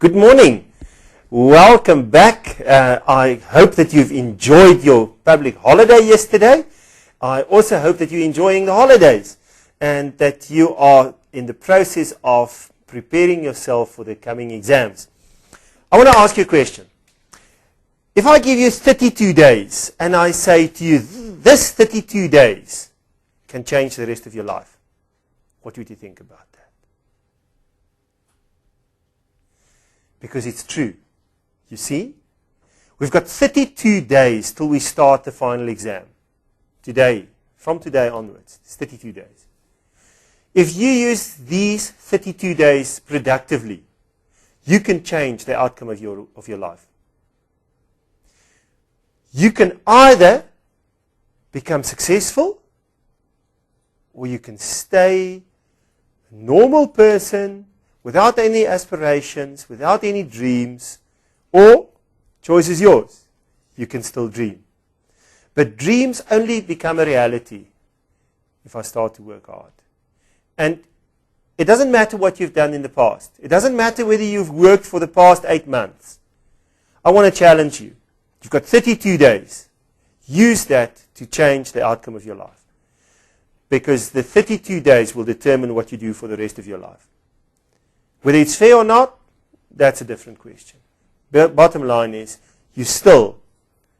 Good morning. Welcome back. I hope that you've enjoyed your public holiday yesterday. I also hope that you're enjoying the holidays and that you are in the process of preparing yourself for the coming exams. I want to ask you a question. If I give you 32 days and I say to you, this 32 days can change the rest of your life, what would you think about that? Because it's true. You see? We've got 32 days till we start the final exam. Today, from today onwards, it's 32 days. If you use these 32 days productively, you can change the outcome of your life. You can either become successful, or you can stay a normal person without any aspirations, without any dreams, or choice is yours. You can still dream. But dreams only become a reality if I start to work hard. And it doesn't matter what you've done in the past. It doesn't matter whether you've worked for the past 8 months. I want to challenge you. You've got 32 days. Use that to change the outcome of your life. Because the 32 days will determine what you do for the rest of your life. Whether it's fair or not, that's a different question. But bottom line is, you still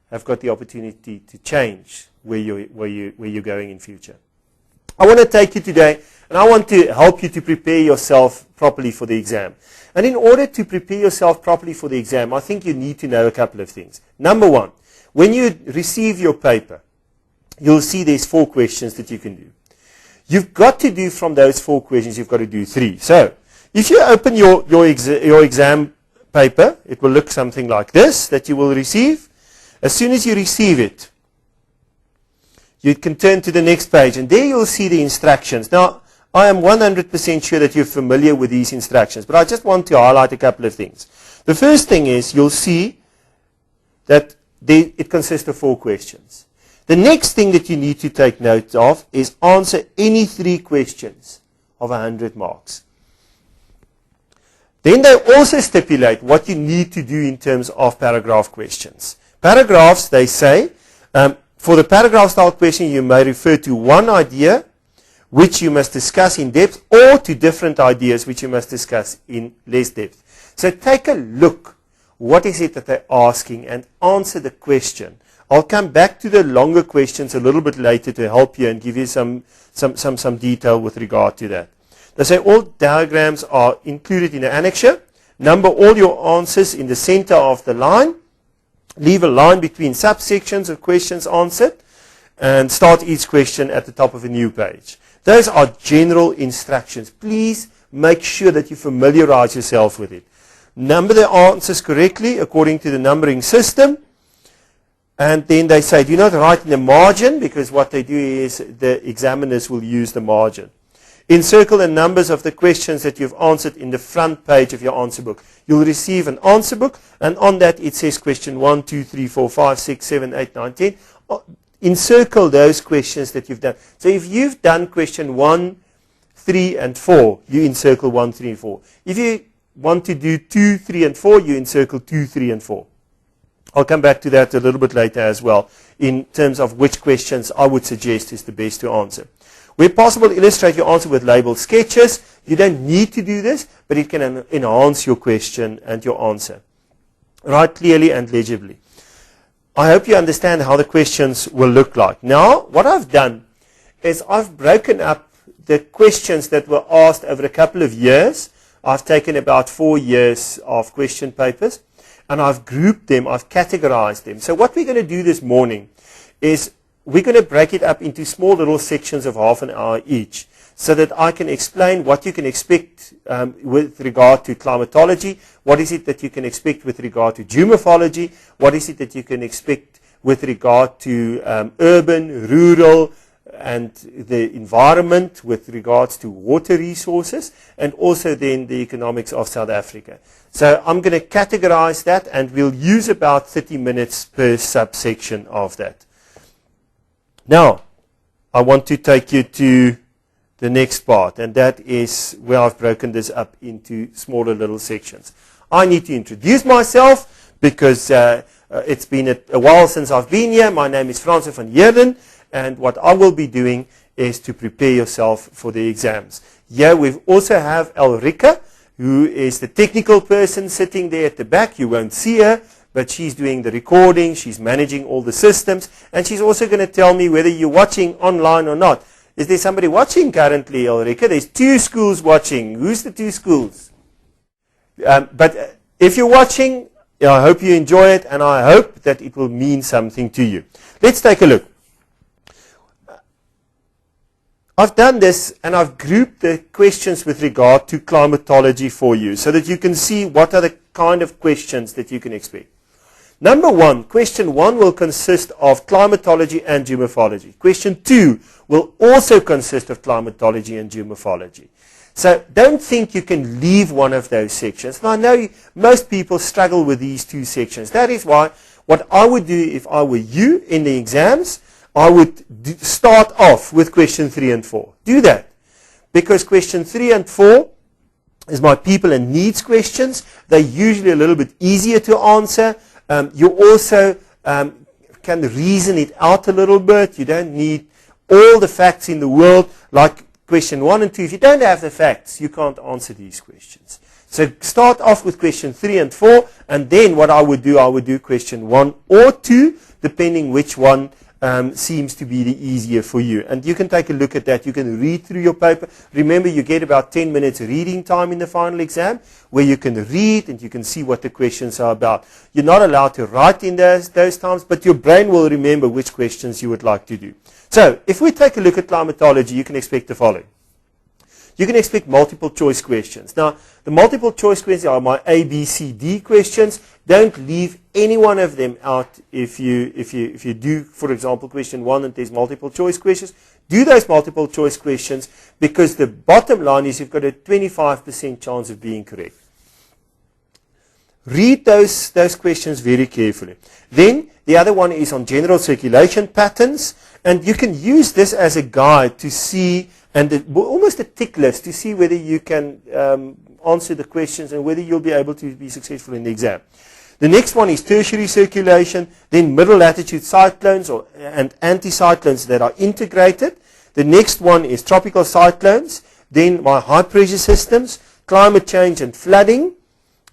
have got the opportunity to change where you're going in future. I want to take you today, and I want to help you to prepare yourself properly for the exam. And in order to prepare yourself properly for the exam, I think you need to know a couple of things. Number one, when you receive your paper, you'll see there's 4 questions that you can do. You've got to do from those 4 questions, you've got to do 3. So, if you open your exam paper, it will look something like this that you will receive. As soon as you receive it, you can turn to the next page, and there you'll see the instructions. Now, I am 100% sure that you're familiar with these instructions, but I just want to highlight a couple of things. The first thing is you'll see that it consists of 4 questions. The next thing that you need to take note of is answer any 3 questions of 100 marks. Then they also stipulate what you need to do in terms of paragraph questions. Paragraphs, they say, for the paragraph style question, you may refer to one idea which you must discuss in depth, or to different ideas which you must discuss in less depth. So take a look. What is it that they're asking, and answer the question. I'll come back to the longer questions a little bit later to help you and give you some detail with regard to that. They say all diagrams are included in the annexure. Number all your answers in the center of the line. Leave a line between subsections of questions answered. And start each question at the top of a new page. Those are general instructions. Please make sure that you familiarize yourself with it. Number the answers correctly according to the numbering system. And then they say do not write in the margin, because what they do is the examiners will use the margin. Encircle the numbers of the questions that you've answered in the front page of your answer book. You'll receive an answer book, and on that it says question 1, 2, 3, 4, 5, 6, 7, 8, 9, 10. Encircle those questions that you've done. So if you've done question 1, 3, and 4, you encircle 1, 3, and 4. If you want to do 2, 3, and 4, you encircle 2, 3, and 4. I'll come back to that a little bit later as well, in terms of which questions I would suggest is the best to answer. Where possible, illustrate your answer with labeled sketches. You don't need to do this, but it can enhance your question and your answer. Write clearly and legibly. I hope you understand how the questions will look like. Now, what I've done is I've broken up the questions that were asked over a couple of years. I've taken about 4 years of question papers, and I've grouped them, I've categorized them. So what we're going to do this morning is we're going to break it up into small little sections of half an hour each, so that I can explain what you can expect with regard to climatology, what is it that you can expect with regard to geomorphology, what is it that you can expect with regard to urban, rural, and the environment with regards to water resources, and also then the economics of South Africa. So I'm going to categorize that, and we'll use about 30 minutes per subsection of that. Now, I want to take you to the next part, and that is where I've broken this up into smaller little sections. I need to introduce myself because it's been a while since I've been here. My name is Francois van Heerden, and what I will be doing is to prepare yourself for the exams. Here we also have Elrika, who is the technical person sitting there at the back. You won't see her, but she's doing the recording, she's managing all the systems, and she's also going to tell me whether you're watching online or not. Is there somebody watching currently, Elrika? There's 2 schools watching. Who's the 2 schools? But if you're watching, I hope you enjoy it, and I hope that it will mean something to you. Let's take a look. I've done this, and I've grouped the questions with regard to climatology for you, so that you can see what are the kind of questions that you can expect. Number 1, question 1 will consist of climatology and geomorphology. Question 2 will also consist of climatology and geomorphology. So don't think you can leave one of those sections. Now, I know most people struggle with these 2 sections. That is why what I would do if I were you in the exams, I would start off with question 3 and 4. Do that. Because question 3 and 4 is my people and needs questions. They're usually a little bit easier to answer. You also can reason it out a little bit. You don't need all the facts in the world. Like question 1 and 2, if you don't have the facts, you can't answer these questions. So start off with question 3 and 4, and then what I would do question 1 or 2, depending which one seems to be the easier for you. And you can take a look at that. You can read through your paper. Remember, you get about 10 minutes reading time in the final exam, where you can read and you can see what the questions are about. You're not allowed to write in those times, but your brain will remember which questions you would like to do. So, if we take a look at climatology, you can expect the following. You can expect multiple choice questions. Now, the multiple choice questions are my A, B, C, D questions. Don't leave any one of them out if you do, for example, question 1 and there's multiple choice questions. Do those multiple choice questions, because the bottom line is you've got a 25% chance of being correct. Read those questions very carefully. Then the other one is on general circulation patterns, and you can use this as a guide to see, and almost a tick list to see whether you can answer the questions and whether you'll be able to be successful in the exam. The next one is tertiary circulation, then middle latitude cyclones and anticyclones that are integrated. The next one is tropical cyclones, then my high pressure systems, climate change and flooding,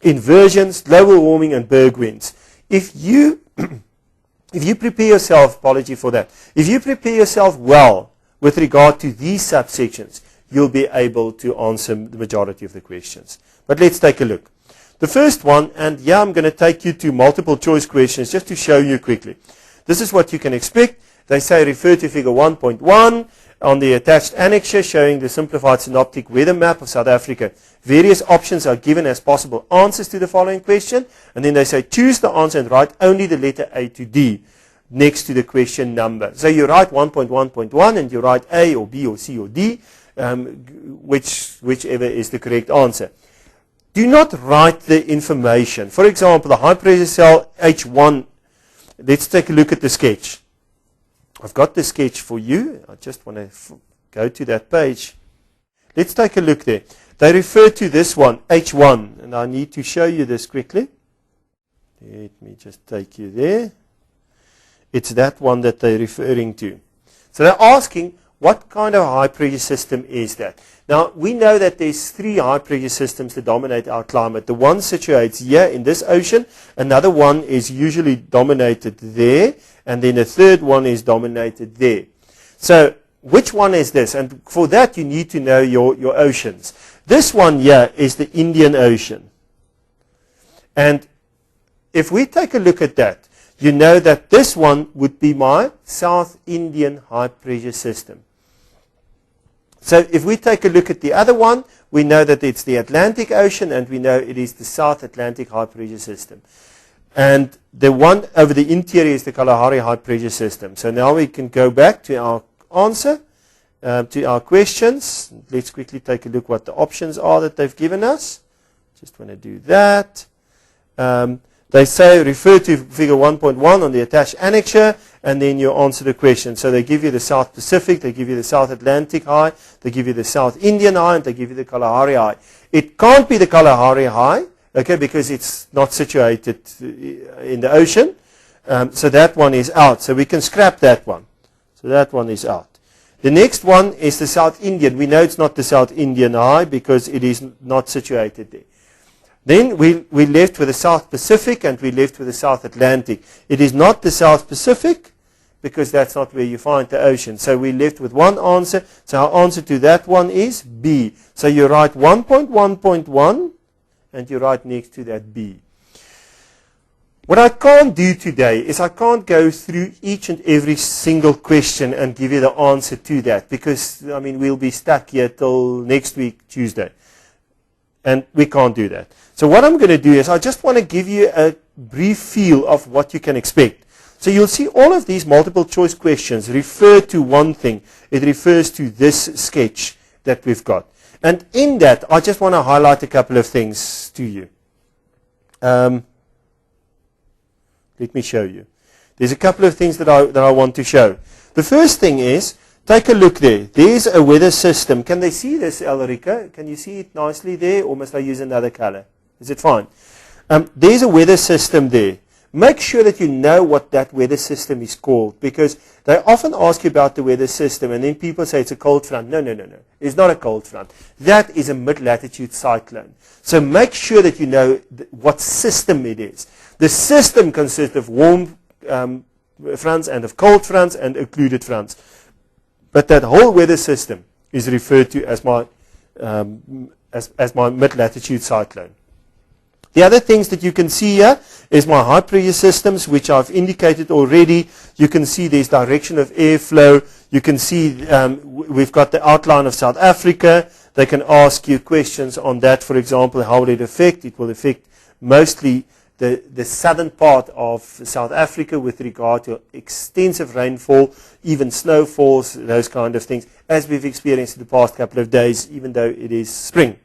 inversions, global warming and berg winds. If you prepare yourself, apology for that, if you prepare yourself well with regard to these subsections, you'll be able to answer the majority of the questions. But let's take a look. The first one, and yeah, I'm going to take you to multiple choice questions just to show you quickly. This is what you can expect. They say refer to figure 1.1 on the attached annexure showing the simplified synoptic weather map of South Africa. Various options are given as possible answers to the following question, and then they say choose the answer and write only the letter A to D next to the question number. So you write 1.1.1 and you write A or B or C or D, whichever is the correct answer. Do not write the information. For example, the high pressure cell H1. Let's take a look at the sketch. I've got the sketch for you. I just want to go to that page. Let's take a look there. They refer to this one, H1, and I need to show you this quickly. Let me just take you there. It's that one that they're referring to. So they're asking, what kind of high pressure system is that? Now, we know that there's 3 high pressure systems that dominate our climate. The one situates here in this ocean, another one is usually dominated there, and then the third one is dominated there. So, which one is this? And for that, you need to know your oceans. This one here is the Indian Ocean. And if we take a look at that, you know that this one would be my South Indian high pressure system. So if we take a look at the other one, we know that it's the Atlantic Ocean, and we know it is the South Atlantic high pressure system. And the one over the interior is the Kalahari high pressure system. So now we can go back to our answer, to our questions. Let's quickly take a look what the options are that they've given us. Just want to do that. They say refer to figure 1.1 on the attached annexure, and then you answer the question. So they give you the South Pacific, they give you the South Atlantic High, they give you the South Indian High, and they give you the Kalahari High. It can't be the Kalahari High okay, because it's not situated in the ocean. So that one is out. So we can scrap that one. So that one is out. The next one is the South Indian. We know it's not the South Indian Eye because it is not situated there. Then we left with the South Pacific and we left with the South Atlantic. It is not the South Pacific because that's not where you find the ocean. So we left with one answer. So our answer to that one is B. So you write 1.1.1 and you write next to that B. What I can't do today is I can't go through each and every single question and give you the answer to that because, I mean, we'll be stuck here till next week, Tuesday. And we can't do that. So what I'm going to do is I just want to give you a brief feel of what you can expect. So you'll see all of these multiple choice questions refer to one thing. It refers to this sketch that we've got. And in that, I just want to highlight a couple of things to you. Let me show you. There's a couple of things that I want to show. The first thing is, take a look there. There's a weather system. Can they see this, Elrica? Can you see it nicely there, or must I use another color? Is it fine? There's a weather system there. Make sure that you know what that weather system is called, because they often ask you about the weather system, and then people say it's a cold front. No. It's not a cold front. That is a mid-latitude cyclone. So make sure that you know what system it is. The system consists of warm fronts and of cold fronts and occluded fronts. But that whole weather system is referred to as my mid-latitude cyclone. The other things that you can see here is my high pressure systems, which I've indicated already. You can see there's direction of airflow. You can see we've got the outline of South Africa. They can ask you questions on that. For example, how will it affect? It will affect mostly the southern part of South Africa with regard to extensive rainfall, even snowfalls, those kind of things, as we've experienced in the past couple of days, even though it is spring.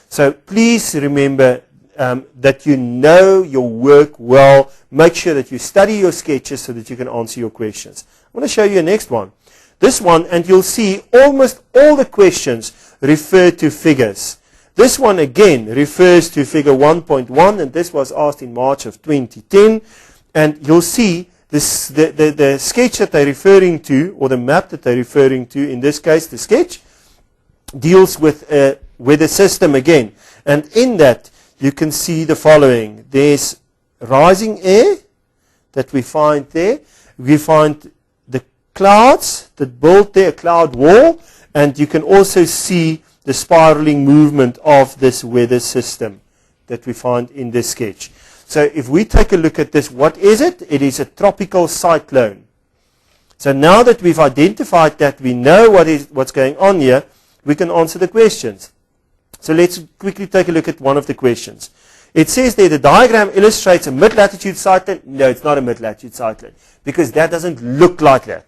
So please remember that you know your work well. Make sure that you study your sketches so that you can answer your questions. I want to show you a next one. This one, and you'll see almost all the questions refer to figures. This one again refers to figure 1.1, and this was asked in March of 2010. And you'll see this, the sketch that they're referring to, or the map that they're referring to, in this case the sketch, deals with a weather system again. And in that, you can see the following. There's rising air that we find there. We find the clouds that build there, a cloud wall, and you can also see the spiraling movement of this weather system that we find in this sketch. So if we take a look at this, what is it? It is a tropical cyclone. So now that we've identified that, we know what's going on here, we can answer the questions. So let's quickly take a look at one of the questions. It says there, the diagram illustrates a mid-latitude cyclone. No, it's not a mid-latitude cyclone, because that doesn't look like that.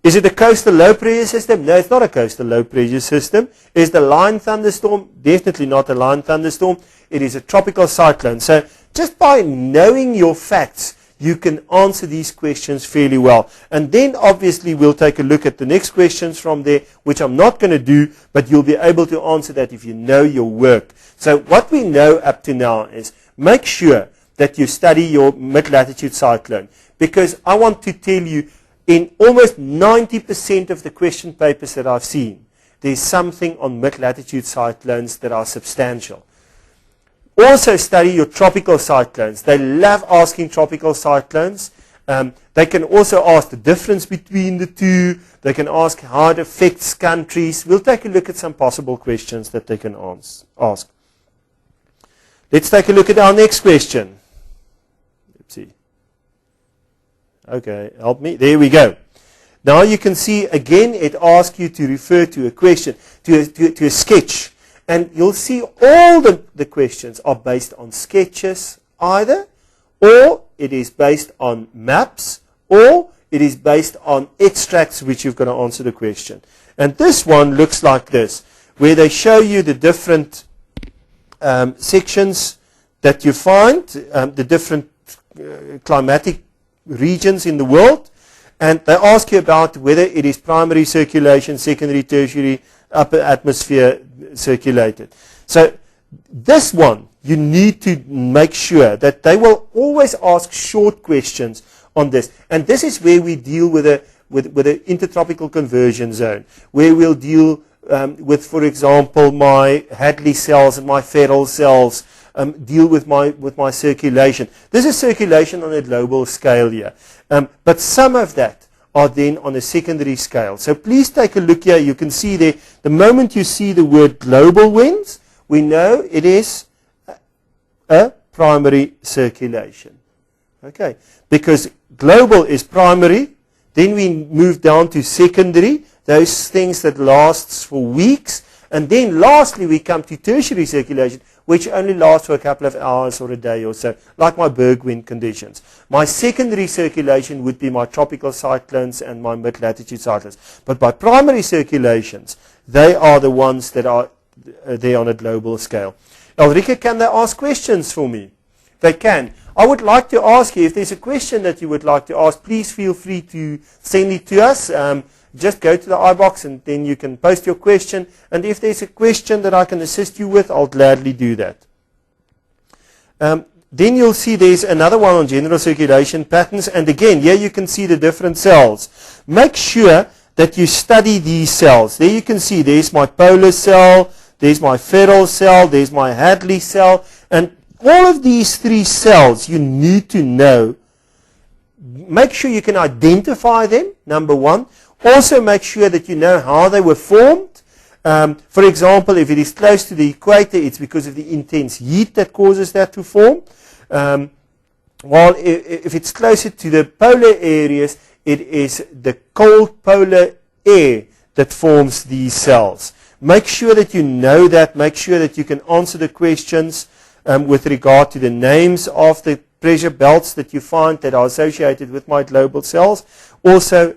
Is it a coastal low-pressure system? No, it's not a coastal low-pressure system. Is the line thunderstorm? Definitely not a line thunderstorm. It is a tropical cyclone. So just by knowing your facts, you can answer these questions fairly well. And then obviously we'll take a look at the next questions from there, which I'm not going to do, but you'll be able to answer that if you know your work. So what we know up to now is make sure that you study your mid-latitude cyclone, because I want to tell you, in almost 90% of the question papers that I've seen, there's something on mid-latitude cyclones that are substantial. Also study your tropical cyclones. They love asking tropical cyclones. They can also ask the difference between the two. They can ask how it affects countries. We'll take a look at some possible questions that they can ask. Let's take a look at our next question. Let's see. Okay, help me. There we go. Now you can see, again, it asks you to refer to a question, to a sketch. And you'll see all the questions are based on sketches either, or it is based on maps, or it is based on extracts which you've got to answer the question. And this one looks like this, where they show you the different sections that you find, the different climatic regions in the world, and they ask you about whether it is primary circulation, secondary, tertiary, upper atmosphere circulated. So this one you need to make sure that they will always ask short questions on this. And this is where we deal with the intertropical conversion zone, where we'll deal with, for example, my Hadley cells and my Ferrel cells, deal with my circulation. This is circulation on a global scale here. But some of that are then on a secondary scale. So please take a look here. You can see there, the moment you see the word global winds, we know it is a primary circulation. Okay, because global is primary, then we move down to secondary, those things that lasts for weeks, and then lastly we come to tertiary circulation, which only lasts for a couple of hours or a day or so, like my Berg wind conditions. My secondary circulation would be my tropical cyclones and my mid-latitude cyclones. But my primary circulations, they are the ones that are there on a global scale. Ulrike, can they ask questions for me? They can. I would like to ask you, if there's a question that you would like to ask, please feel free to send it to us. Just go to the iBox and then you can post your question. And if there's a question that I can assist you with, I'll gladly do that. Then you'll see there's another one on general circulation patterns. And again, here you can see the different cells. Make sure that you study these cells. There you can see there's my polar cell, there's my Ferrel cell, there's my Hadley cell. And all of these three cells you need to know. Make sure you can identify them, number one. Also make sure that you know how they were formed. For example, if it is close to the equator, it's because of the intense heat that causes that to form. While if it's closer to the polar areas, it is the cold polar air that forms these cells. Make sure that you know that. Make sure that you can answer the questions with regard to the names of the pressure belts that you find that are associated with my global cells. Also,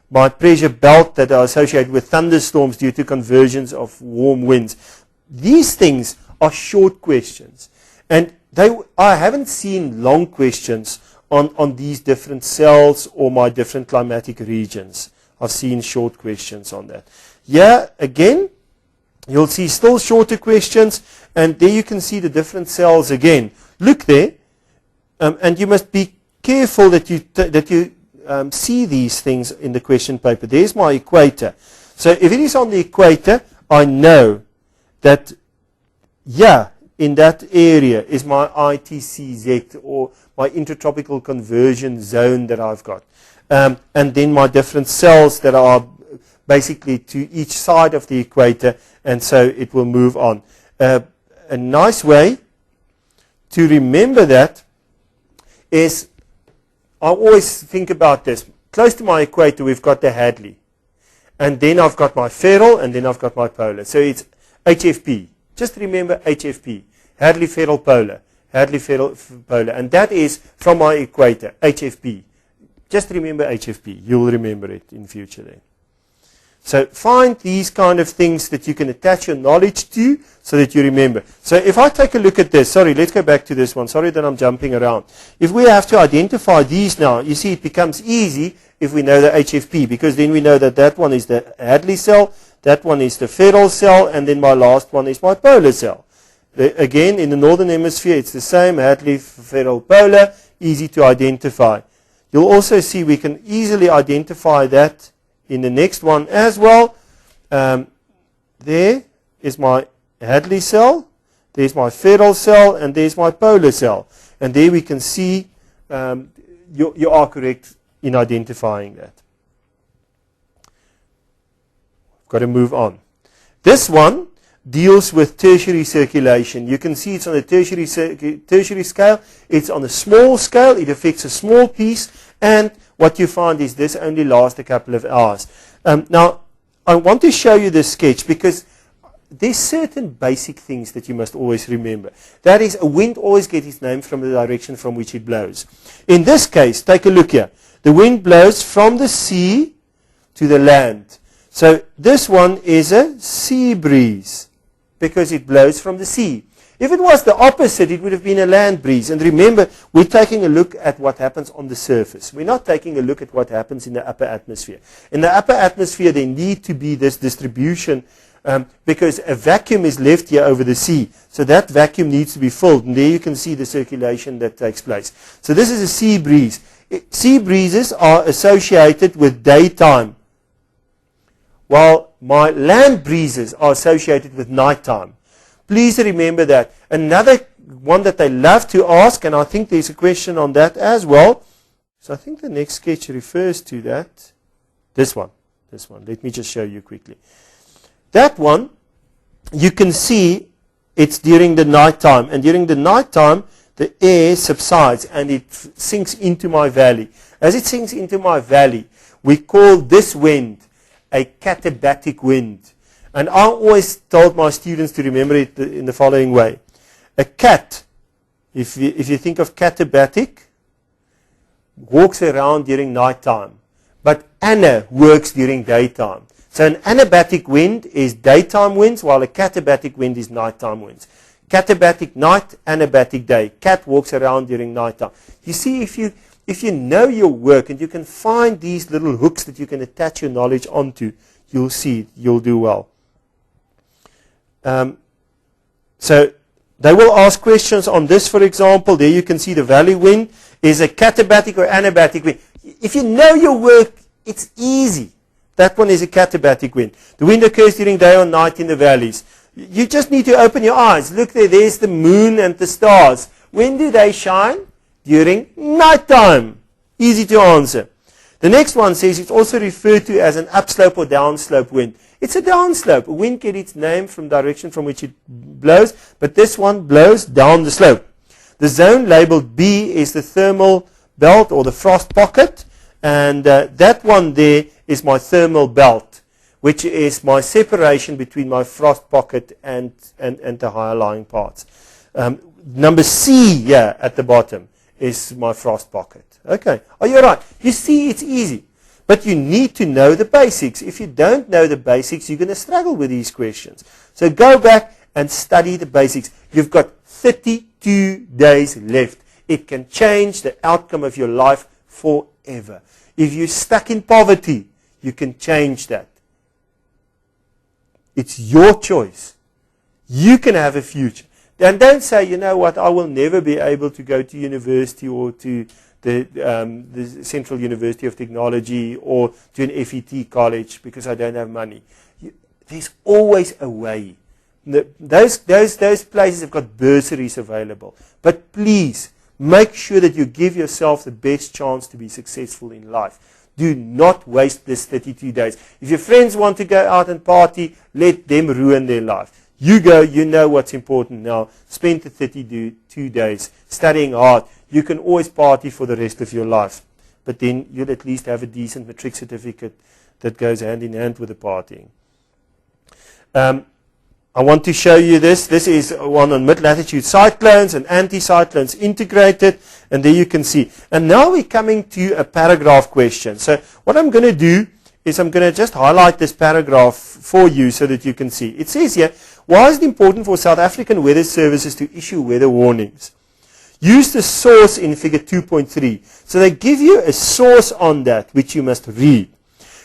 my pressure belt that are associated with thunderstorms due to conversions of warm winds. These things are short questions. And I haven't seen long questions on these different cells or my different climatic regions. I've seen short questions on that. Yeah, again, you'll see still shorter questions. And there you can see the different cells again. Look there. And you must be careful that you see these things in the question paper. There's my equator. So if it is on the equator, I know that, yeah, in that area is my ITCZ or my intertropical conversion zone that I've got. And then my different cells that are basically to each side of the equator, and so it will move on. A nice way to remember that is, I always think about this. Close to my equator, we've got the Hadley. And then I've got my Ferrel, and then I've got my polar. So it's HFP. Just remember HFP. Hadley, Ferrel, polar. Hadley, Ferrel, polar. And that is from my equator, HFP. Just remember HFP. You'll remember it in future then. So find these kind of things that you can attach your knowledge to so that you remember. So if I take a look at this, sorry, let's go back to this one. Sorry that I'm jumping around. If we have to identify these now, you see it becomes easy if we know the HFP, because then we know that that one is the Hadley cell, that one is the Ferrel cell, and then my last one is my polar cell. Again, in the northern hemisphere, it's the same, Hadley, Ferrel, polar, easy to identify. You'll also see we can easily identify that in the next one as well. There is my Hadley cell, there's my Ferrel cell, and there's my polar cell. And there we can see you are correct in identifying that. Got to move on. This one deals with tertiary circulation. You can see it's on a tertiary scale. It's on a small scale. It affects a small piece, and what you find is this only lasts a couple of hours. Now, I want to show you this sketch because there's certain basic things that you must always remember. That is, a wind always gets its name from the direction from which it blows. In this case, take a look here. The wind blows from the sea to the land. So this one is a sea breeze because it blows from the sea. If it was the opposite, it would have been a land breeze. And remember, we're taking a look at what happens on the surface. We're not taking a look at what happens in the upper atmosphere. In the upper atmosphere, there need to be this distribution because a vacuum is left here over the sea. So that vacuum needs to be filled, and there you can see the circulation that takes place. So this is a sea breeze. Sea breezes are associated with daytime, while my land breezes are associated with nighttime. Please remember that. Another one that they love to ask, and I think there's a question on that as well. So I think the next sketch refers to that. This one. Let me just show you quickly. That one, you can see it's during the nighttime. And during the nighttime, the air subsides and it sinks into my valley. As it sinks into my valley, we call this wind a katabatic wind. And I always told my students to remember it in the following way. A cat, if you think of katabatic, walks around during nighttime. But ana works during daytime. So an anabatic wind is daytime winds, while a katabatic wind is nighttime winds. Katabatic night, anabatic day. Cat walks around during nighttime. You see, if you know your work and you can find these little hooks that you can attach your knowledge onto, you'll see, you'll do well. So they will ask questions on this, for example. There you can see the valley wind is a katabatic or anabatic wind. If you know your work, it's easy. That one is a katabatic wind. The wind occurs during day or night in the valleys. You just need to open your eyes. Look there's the moon and the stars. When do they shine? During nighttime. Easy to answer. The next one says it's also referred to as an upslope or downslope wind. It's a downslope. A wind gets its name from direction from which it blows, but this one blows down the slope. The zone labeled B is the thermal belt or the frost pocket, and that one there is my thermal belt, which is my separation between my frost pocket and the higher lying parts. Number C here at the bottom is my frost pocket. Okay, are you all right? You see, it's easy. But you need to know the basics. If you don't know the basics, you're going to struggle with these questions. So go back and study the basics. You've got 32 days left. It can change the outcome of your life forever. If you're stuck in poverty, you can change that. It's your choice. You can have a future. And don't say, you know what, I will never be able to go to university or to the Central University of Technology or to an FET college because I don't have money. There's always a way. Those places have got bursaries available. But please, make sure that you give yourself the best chance to be successful in life. Do not waste this 32 days. If your friends want to go out and party, let them ruin their life. You go, you know what's important now. Spend the 32 days studying hard. You can always party for the rest of your life. But then you'll at least have a decent matric certificate that goes hand in hand with the partying. I want to show you this. This is one on mid-latitude cyclones and anticyclones integrated. And there you can see. And now we're coming to a paragraph question. So what I'm going to do is I'm going to just highlight this paragraph for you so that you can see. It says here, why is it important for South African weather services to issue weather warnings? Use the source in figure 2.3. So they give you a source on that which you must read.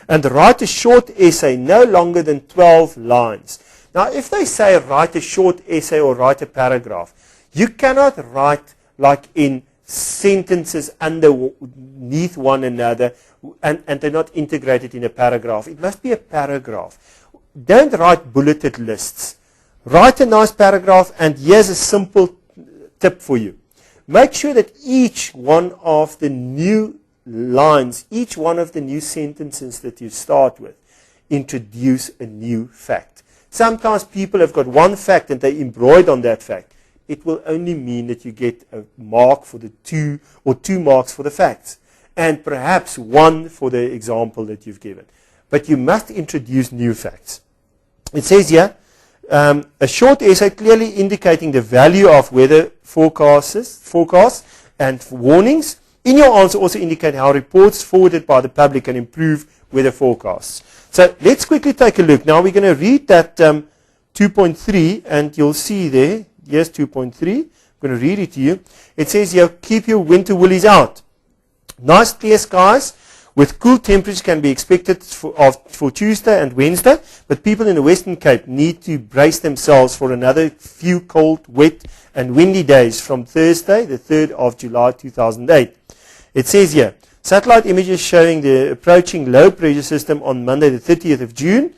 And write a short essay no longer than 12 lines. Now if they say write a short essay or write a paragraph, you cannot write like in sentences underneath one another and they're not integrated in a paragraph. It must be a paragraph. Don't write bulleted lists. Write a nice paragraph, and here's a simple tip for you. Make sure that each one of the new lines, each one of the new sentences that you start with, introduce a new fact. Sometimes people have got one fact and they embroider on that fact. It will only mean that you get a mark for the two or 2 marks for the facts and perhaps 1 for the example that you've given. But you must introduce new facts. It says here, a short essay clearly indicating the value of weather forecasts and warnings. In your answer, also indicate how reports forwarded by the public can improve weather forecasts. So let's quickly take a look. Now we're going to read that 2.3, and you'll see there, yes, 2.3. I'm going to read it to you. It says here, keep your winter woolies out. Nice clear skies with cool temperatures can be expected for Tuesday and Wednesday, but people in the Western Cape need to brace themselves for another few cold, wet and windy days from Thursday, the 3rd of July 2008. It says here, satellite images showing the approaching low pressure system on Monday the 30th of June,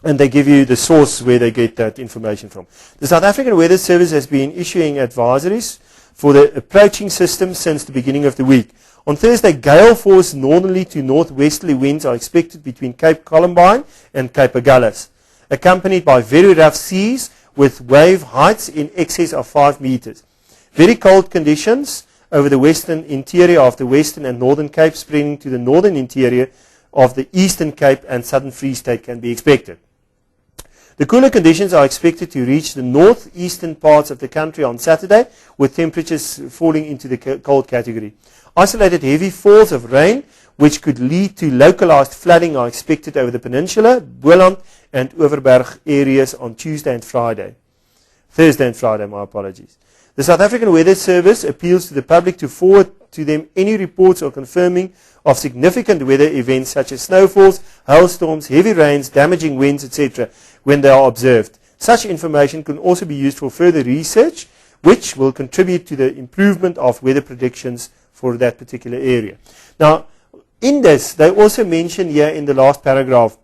and they give you the source where they get that information from. The South African Weather Service has been issuing advisories for the approaching system since the beginning of the week. On Thursday, gale force northerly to northwesterly winds are expected between Cape Columbine and Cape Agulhas, accompanied by very rough seas with wave heights in excess of 5 meters. Very cold conditions over the western interior of the Western and Northern Cape, spreading to the northern interior of the Eastern Cape and Southern Free State can be expected. The cooler conditions are expected to reach the northeastern parts of the country on Saturday, with temperatures falling into the cold category. Isolated heavy falls of rain, which could lead to localized flooding, are expected over the peninsula, Boland and Overberg areas on Thursday and Friday, my apologies. The South African Weather Service appeals to the public to forward to them any reports or confirming of significant weather events such as snowfalls, hailstorms, heavy rains, damaging winds, etc. when they are observed. Such information can also be used for further research, which will contribute to the improvement of weather predictions for that particular area. Now, in this, they also mention here in the last paragraph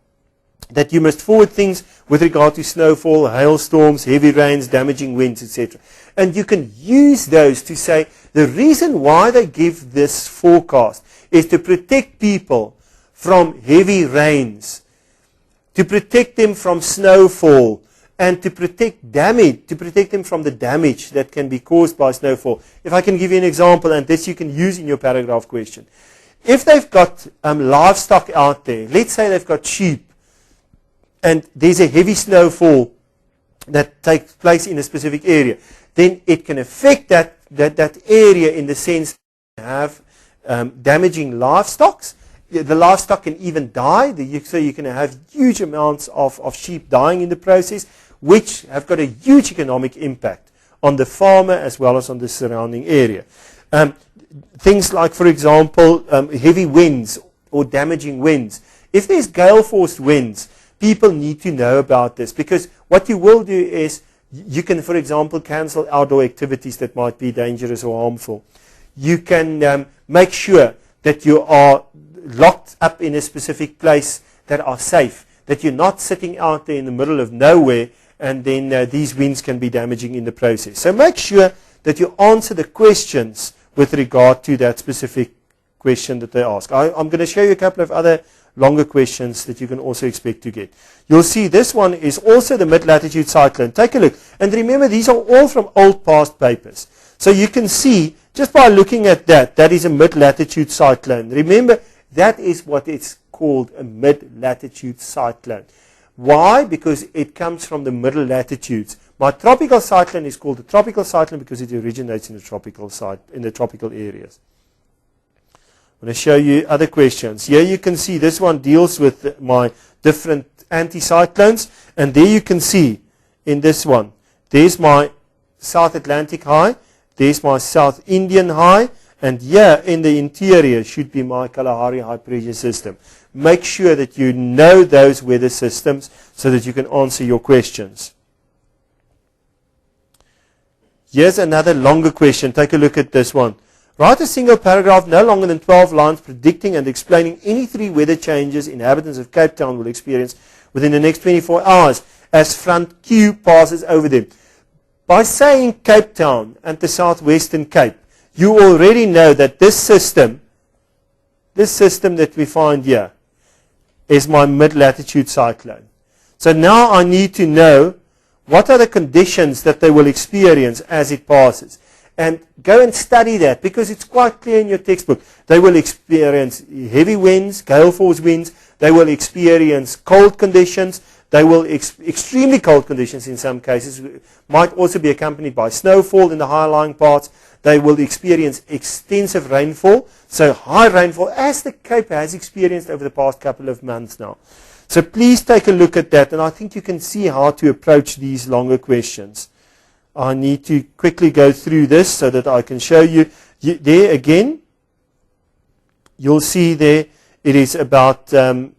that you must forward things with regard to snowfall, hailstorms, heavy rains, damaging winds, etc. And you can use those to say the reason why they give this forecast is to protect people from heavy rains, to protect them from snowfall, and to protect them from the damage that can be caused by snowfall. If I can give you an example, and this you can use in your paragraph question. If they've got livestock out there, let's say they've got sheep, and there's a heavy snowfall that takes place in a specific area, then it can affect that area in the sense that you have damaging livestock. The livestock can even die, so you can have huge amounts of sheep dying in the process, which have got a huge economic impact on the farmer as well as on the surrounding area. Things like, for example, heavy winds or damaging winds. If there's gale-force winds, people need to know about this, because what you will do is you can, for example, cancel outdoor activities that might be dangerous or harmful. You can make sure that you are locked up in a specific place that are safe, that you're not sitting out there in the middle of nowhere, and then these winds can be damaging in the process. So make sure that you answer the questions with regard to that specific question that they ask. I'm going to show you a couple of other longer questions that you can also expect to get. You'll see this one is also the mid-latitude cyclone. Take a look. And remember, these are all from old past papers. So you can see, just by looking at that is a mid-latitude cyclone. Remember, that is what it's called, a mid-latitude cyclone. Why? Because it comes from the middle latitudes. My tropical cyclone is called a tropical cyclone because it originates in the tropical areas. I'm going to show you other questions. Here you can see this one deals with my different anticyclones, and there you can see in this one, there's my South Atlantic high, there's my South Indian high, and here in the interior should be my Kalahari high pressure system. Make sure that you know those weather systems so that you can answer your questions. Here's another longer question. Take a look at this one. Write a single paragraph no longer than 12 lines predicting and explaining any 3 weather changes inhabitants of Cape Town will experience within the next 24 hours as front Q passes over them. By saying Cape Town and the Southwestern Cape, you already know that this system that we find here is my mid-latitude cyclone. So now I need to know what are the conditions that they will experience as it passes. And go and study that, because it's quite clear in your textbook. They will experience heavy winds, gale-force winds. They will experience cold conditions. They will extremely cold conditions in some cases. Might also be accompanied by snowfall in the high-lying parts. They will experience extensive rainfall. So high rainfall, as the Cape has experienced over the past couple of months now. So please take a look at that, and I think you can see how to approach these longer questions. I need to quickly go through this so that I can show you. There again, you'll see there it is about the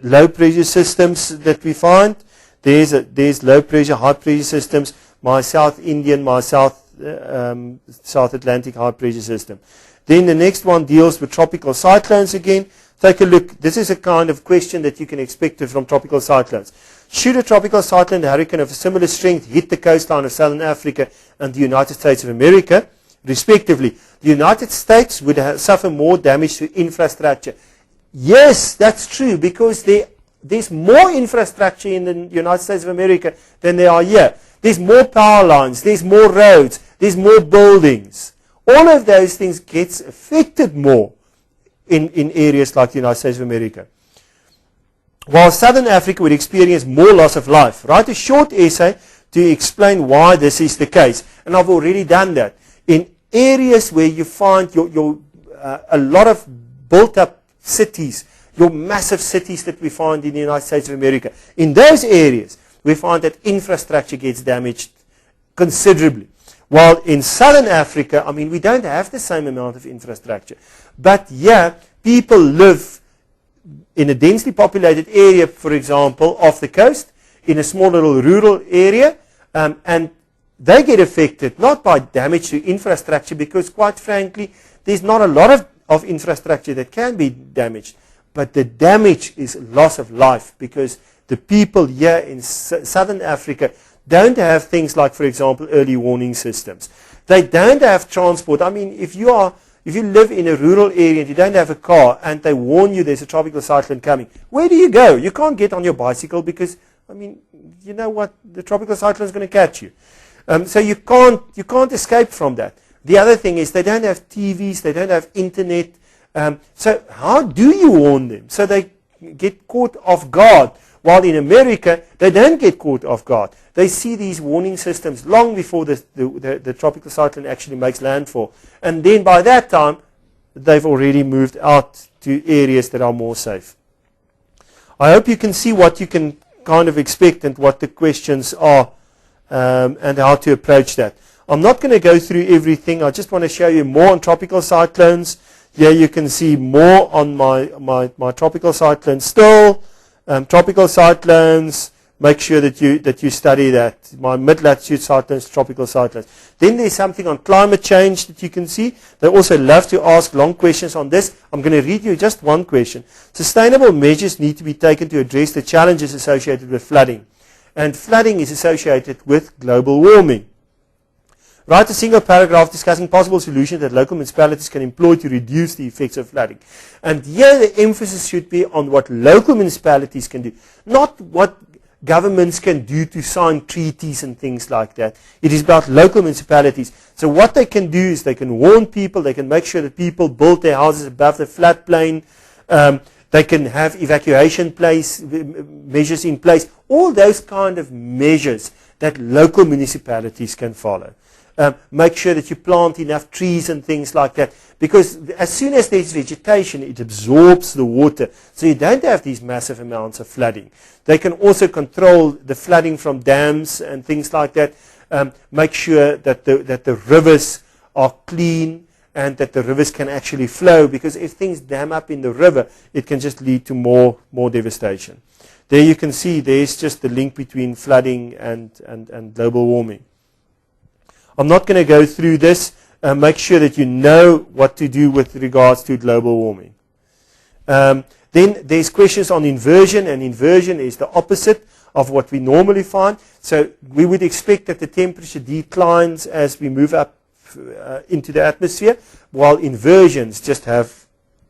low pressure systems that we find. There's low pressure, high pressure systems, my South Indian, my South Atlantic high pressure system. Then the next one deals with tropical cyclones again. Take a look. This is a kind of question that you can expect from tropical cyclones. Should a tropical cyclone hurricane of a similar strength hit the coastline of Southern Africa and the United States of America, respectively, the United States would suffer more damage to infrastructure. Yes, that's true, because there's more infrastructure in the United States of America than there are here. There's more power lines, there's more roads, there's more buildings. All of those things gets affected more in areas like the United States of America. While Southern Africa would experience more loss of life. Write a short essay to explain why this is the case. And I've already done that. In areas where you find a lot of built-up cities, your massive cities that we find in the United States of America, in those areas, we find that infrastructure gets damaged considerably. While in Southern Africa, I mean, we don't have the same amount of infrastructure. But yeah, people live in a densely populated area, for example, off the coast, in a small little rural area, and they get affected not by damage to infrastructure, because quite frankly, there's not a lot of infrastructure that can be damaged, but the damage is loss of life, because the people here in Southern Africa don't have things like, for example, early warning systems. They don't have transport. I mean, if you live in a rural area and you don't have a car and they warn you there's a tropical cyclone coming, where do you go? You can't get on your bicycle because, I mean, you know what? The tropical cyclone is going to catch you. So you can't escape from that. The other thing is they don't have TVs, they don't have internet. So how do you warn them? So they get caught off guard. While in America, they don't get caught off guard. They see these warning systems long before the tropical cyclone actually makes landfall. And then by that time, they've already moved out to areas that are more safe. I hope you can see what you can kind of expect and what the questions are, and how to approach that. I'm not going to go through everything. I just want to show you more on tropical cyclones. Here you can see more on my tropical cyclone still. Tropical cyclones, make sure that you study that. My mid-latitude cyclones, tropical cyclones. Then there's something on climate change that you can see. They also love to ask long questions on this. I'm going to read you just one question. Sustainable measures need to be taken to address the challenges associated with flooding. And flooding is associated with global warming. Write a single paragraph discussing possible solutions that local municipalities can employ to reduce the effects of flooding. And here the emphasis should be on what local municipalities can do, not what governments can do to sign treaties and things like that. It is about local municipalities. So what they can do is they can warn people, they can make sure that people build their houses above the floodplain, they can have evacuation measures in place, all those kind of measures that local municipalities can follow. Make sure that you plant enough trees and things like that, because as soon as there's vegetation, it absorbs the water, so you don't have these massive amounts of flooding. They can also control the flooding from dams and things like that. Make sure that the rivers are clean and that the rivers can actually flow, because if things dam up in the river, it can just lead to more devastation. There you can see there's just the link between flooding and global warming. I'm not going to go through this. Make sure that you know what to do with regards to global warming. Then there's questions on inversion, and inversion is the opposite of what we normally find. So we would expect that the temperature declines as we move up into the atmosphere, while inversions just have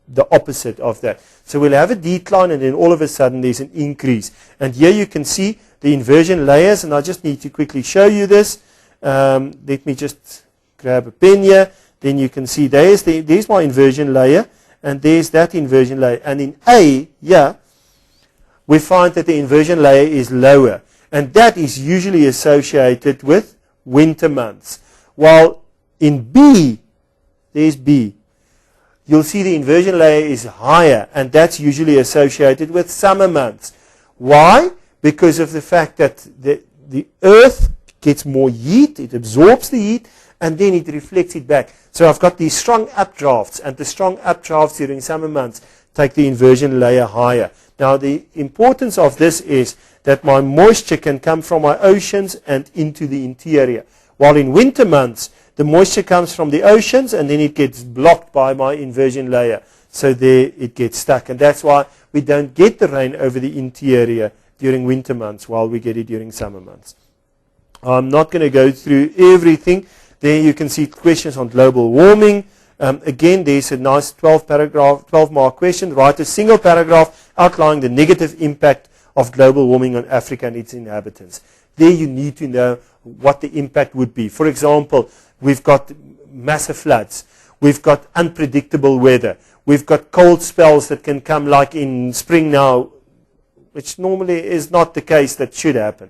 the opposite of that. So we'll have a decline, and then all of a sudden there's an increase. And here you can see the inversion layers, and I just need to quickly show you this. Let me just grab a pen here. Then you can see there's my inversion layer, and there's that inversion layer. And in A, yeah, we find that the inversion layer is lower, and that is usually associated with winter months. While in B, there's B, you'll see the inversion layer is higher, and that's usually associated with summer months. Why? Because of the fact that the Earth gets more heat, it absorbs the heat, and then it reflects it back. So I've got these strong updrafts, and the strong updrafts during summer months take the inversion layer higher. Now the importance of this is that my moisture can come from my oceans and into the interior, while in winter months the moisture comes from the oceans and then it gets blocked by my inversion layer. So there it gets stuck, and that's why we don't get the rain over the interior during winter months while we get it during summer months. I'm not going to go through everything. There you can see questions on global warming. Again, there's a nice 12-mark question. Write a single paragraph outlining the negative impact of global warming on Africa and its inhabitants. There you need to know what the impact would be. For example, we've got massive floods. We've got unpredictable weather. We've got cold spells that can come like in spring now, which normally is not the case. That should happen.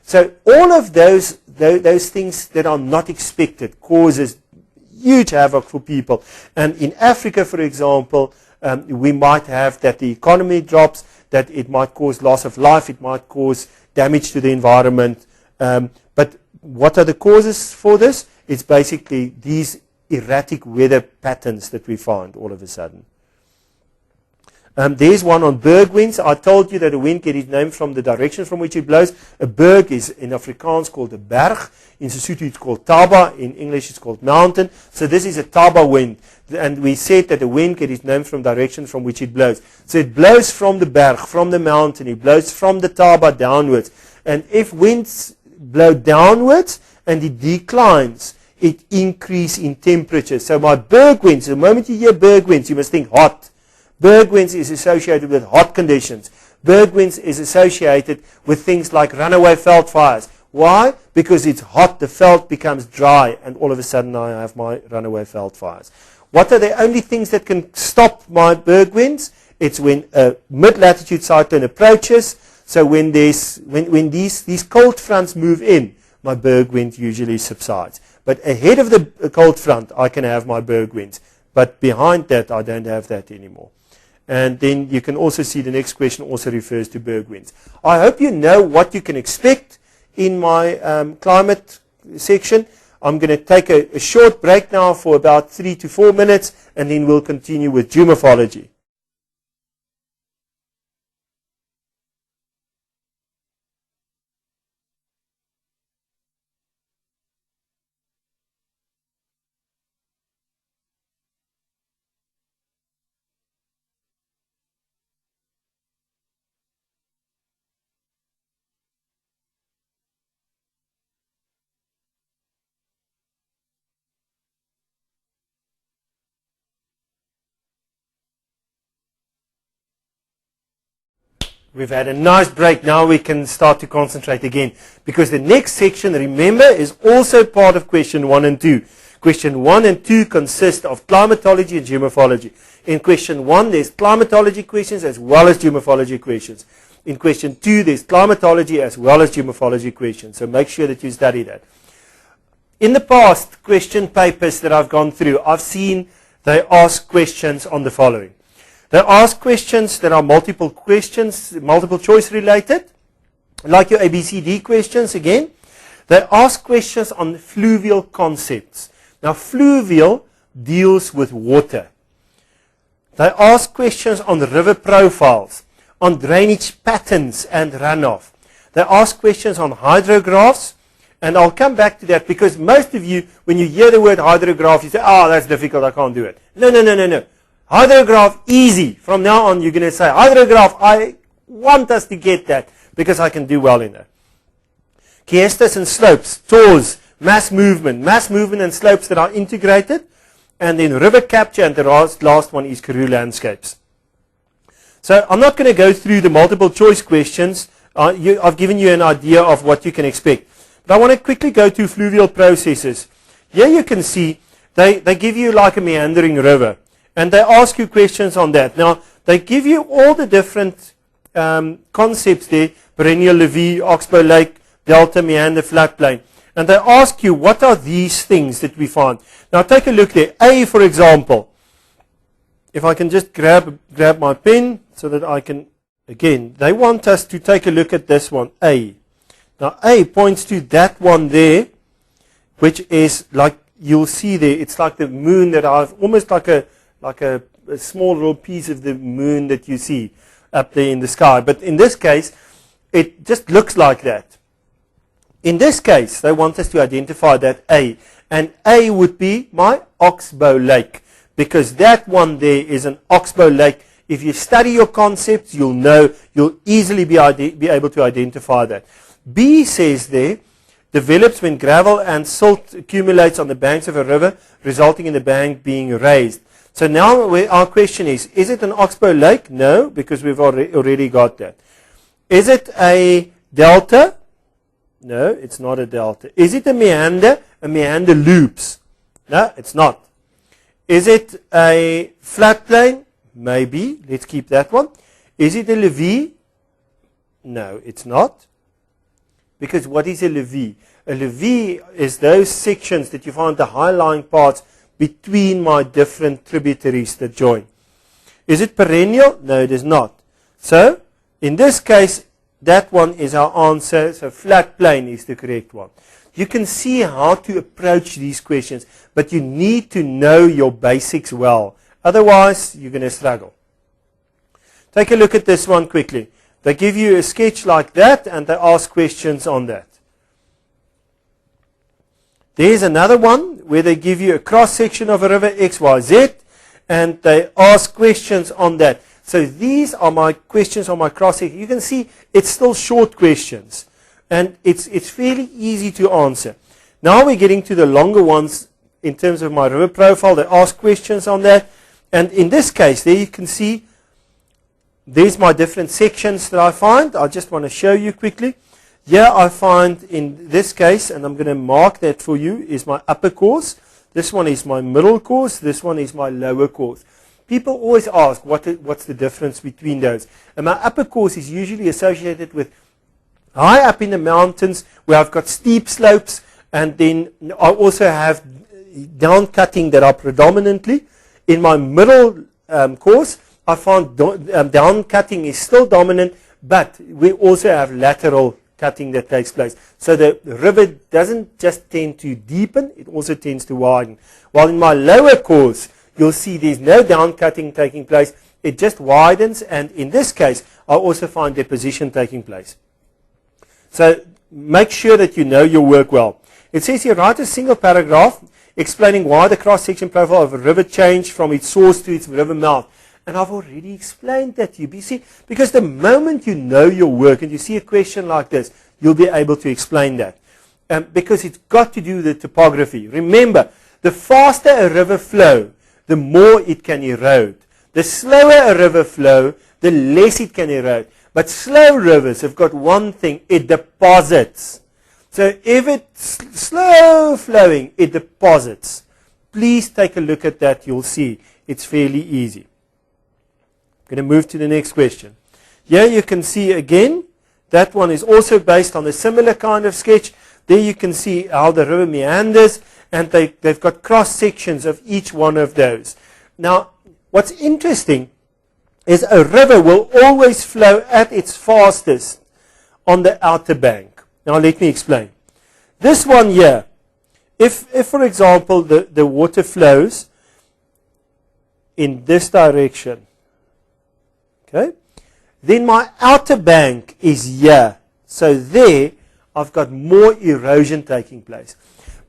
So all of those things that are not expected causes huge havoc for people. And in Africa, for example, we might have that the economy drops, that it might cause loss of life, it might cause damage to the environment. But what are the causes for this? It's basically these erratic weather patterns that we find all of a sudden. There's one on berg winds. I told you that a wind gets its name from the direction from which it blows. A berg is in Afrikaans called a berg. In Sesotho it's called taba. In English it's called mountain. So this is a taba wind. And we said that a wind gets its name from direction from which it blows. So it blows from the berg, from the mountain. It blows from the taba downwards. And if winds blow downwards and it declines, it increases in temperature. So my berg winds, the moment you hear berg winds, you must think hot. Berg winds is associated with hot conditions. Berg winds is associated with things like runaway veld fires. Why? Because it's hot, the veld becomes dry, and all of a sudden I have my runaway veld fires. What are the only things that can stop my berg winds? It's when a mid-latitude cyclone approaches. So when these cold fronts move in, my berg wind usually subsides. But ahead of the cold front, I can have my berg winds. But behind that, I don't have that anymore. And then you can also see the next question also refers to berg winds. I hope you know what you can expect in my climate section. I'm going to take a short break now for about 3 to 4 minutes, and then we'll continue with geomorphology. We've had a nice break. Now we can start to concentrate again. Because the next section, remember, is also part of question 1 and 2. Question 1 and 2 consist of climatology and geomorphology. In question 1, there's climatology questions as well as geomorphology questions. In question 2, there's climatology as well as geomorphology questions. So make sure that you study that. In the past question papers that I've gone through, I've seen they ask questions on the following. They ask questions that are multiple questions, multiple choice related, like your ABCD questions again. They ask questions on fluvial concepts. Now, fluvial deals with water. They ask questions on river profiles, on drainage patterns and runoff. They ask questions on hydrographs, and I'll come back to that because most of you, when you hear the word hydrograph, you say, oh, that's difficult, I can't do it. No. Hydrograph, easy. From now on, you're going to say, hydrograph, I want us to get that because I can do well in that. Chiestas and slopes, TORS, mass movement and slopes that are integrated, and then river capture, and the last one is Karoo landscapes. So I'm not going to go through the multiple choice questions. I've given you an idea of what you can expect. But I want to quickly go to fluvial processes. Here you can see they give you like a meandering river. And they ask you questions on that. Now, they give you all the different concepts there, perennial levee, oxbow lake, delta, meander, floodplain. And they ask you, what are these things that we find? Now, take a look there. A, for example. If I can just grab my pen so that I can, again, they want us to take a look at this one, A. Now, A points to that one there, which is like you'll see there. It's like the moon that I've almost like a small little piece of the moon that you see up there in the sky. But in this case, it just looks like that. In this case, they want us to identify that A. And A would be my Oxbow Lake, because that one there is an Oxbow Lake. If you study your concepts, you'll know, you'll easily be able to identify that. B says there, develops when gravel and silt accumulates on the banks of a river, resulting in the bank being raised. So now our question is it an Oxbow Lake? No, because we've already got that. Is it a delta? No, it's not a delta. Is it a meander? A meander loops. No, it's not. Is it a floodplain? Maybe. Let's keep that one. Is it a levee? No, it's not. Because what is a levee? A levee is those sections that you find the high-lying parts between my different tributaries that join. Is it perennial? No, it is not. So, in this case, that one is our answer. So, floodplain is the correct one. You can see how to approach these questions, but you need to know your basics well. Otherwise, you're going to struggle. Take a look at this one quickly. They give you a sketch like that, and they ask questions on that. There's another one where they give you a cross-section of a river, X, Y, Z, and they ask questions on that. So these are my questions on my cross-section. You can see it's still short questions, and it's fairly easy to answer. Now we're getting to the longer ones in terms of my river profile. They ask questions on that, and in this case, there you can see there's my different sections that I find. I just want to show you quickly. Here I find in this case, and I'm going to mark that for you, is my upper course. This one is my middle course. This one is my lower course. People always ask what's the difference between those. And my upper course is usually associated with high up in the mountains where I've got steep slopes, and then I also have down cutting that are predominantly. In my middle course, I found down cutting is still dominant, but we also have lateral cutting that takes place. So the river doesn't just tend to deepen, it also tends to widen. While in my lower course, you'll see there's no down cutting taking place, it just widens, and in this case, I also find deposition taking place. So make sure that you know your work well. It says here, write a single paragraph explaining why the cross-section profile of a river changed from its source to its river mouth. And I've already explained that to you. Because the moment you know your work and you see a question like this, you'll be able to explain that. Because it's got to do with the topography. Remember, the faster a river flow, the more it can erode. The slower a river flow, the less it can erode. But slow rivers have got one thing, it deposits. So if it's slow flowing, it deposits. Please take a look at that, you'll see. It's fairly easy. I'm going to move to the next question. Here you can see again, that one is also based on a similar kind of sketch. There you can see how the river meanders, and they've got cross sections of each one of those. Now, what's interesting is a river will always flow at its fastest on the outer bank. Now let me explain. This one here, if for example the water flows in this direction, okay, then my outer bank is here. So there I've got more erosion taking place.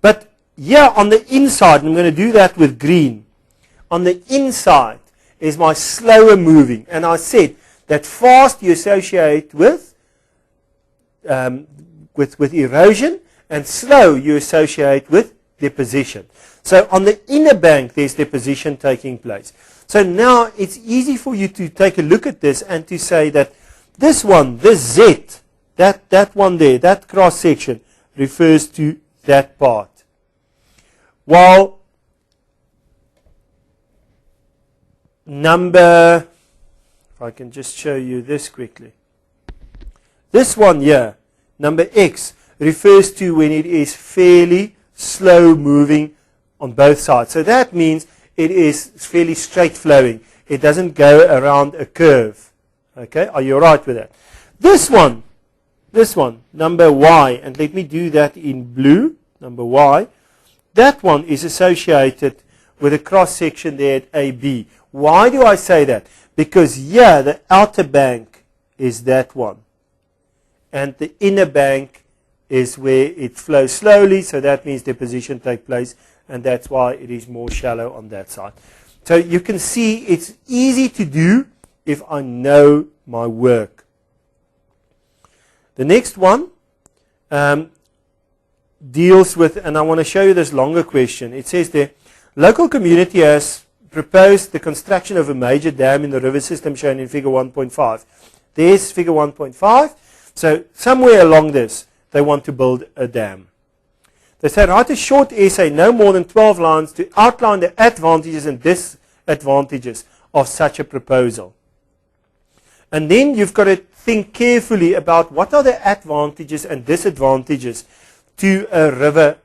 But here on the inside, and I'm going to do that with green, on the inside is my slower moving. And I said that fast you associate with erosion, and slow you associate with deposition. So on the inner bank there's deposition taking place. So now it's easy for you to take a look at this and to say that this one, this Z, that one there, that cross section refers to that part. While number, if I can just show you this quickly. This one here, number X, refers to when it is fairly slow moving on both sides. So that means it is fairly straight flowing. It doesn't go around a curve. Okay, are you all right with that? This one, number Y, and let me do that in blue, number Y. that one is associated with a cross section there at AB. Why do I say that? Because here the outer bank is that one, and the inner bank is where it flows slowly, so that means deposition takes place, and that's why it is more shallow on that side. So you can see it's easy to do if I know my work. The next one deals with, and I want to show you this longer question. It says there, local community has proposed the construction of a major dam in the river system shown in figure 1.5. There's figure 1.5. So somewhere along this, they want to build a dam. They say, write a short essay, no more than 12 lines, to outline the advantages and disadvantages of such a proposal. And then you've got to think carefully about what are the advantages and disadvantages to a river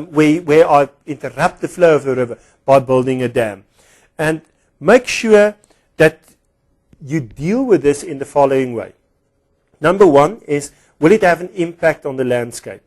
where I interrupt the flow of the river by building a dam. And make sure that you deal with this in the following way. Number one is, will it have an impact on the landscape?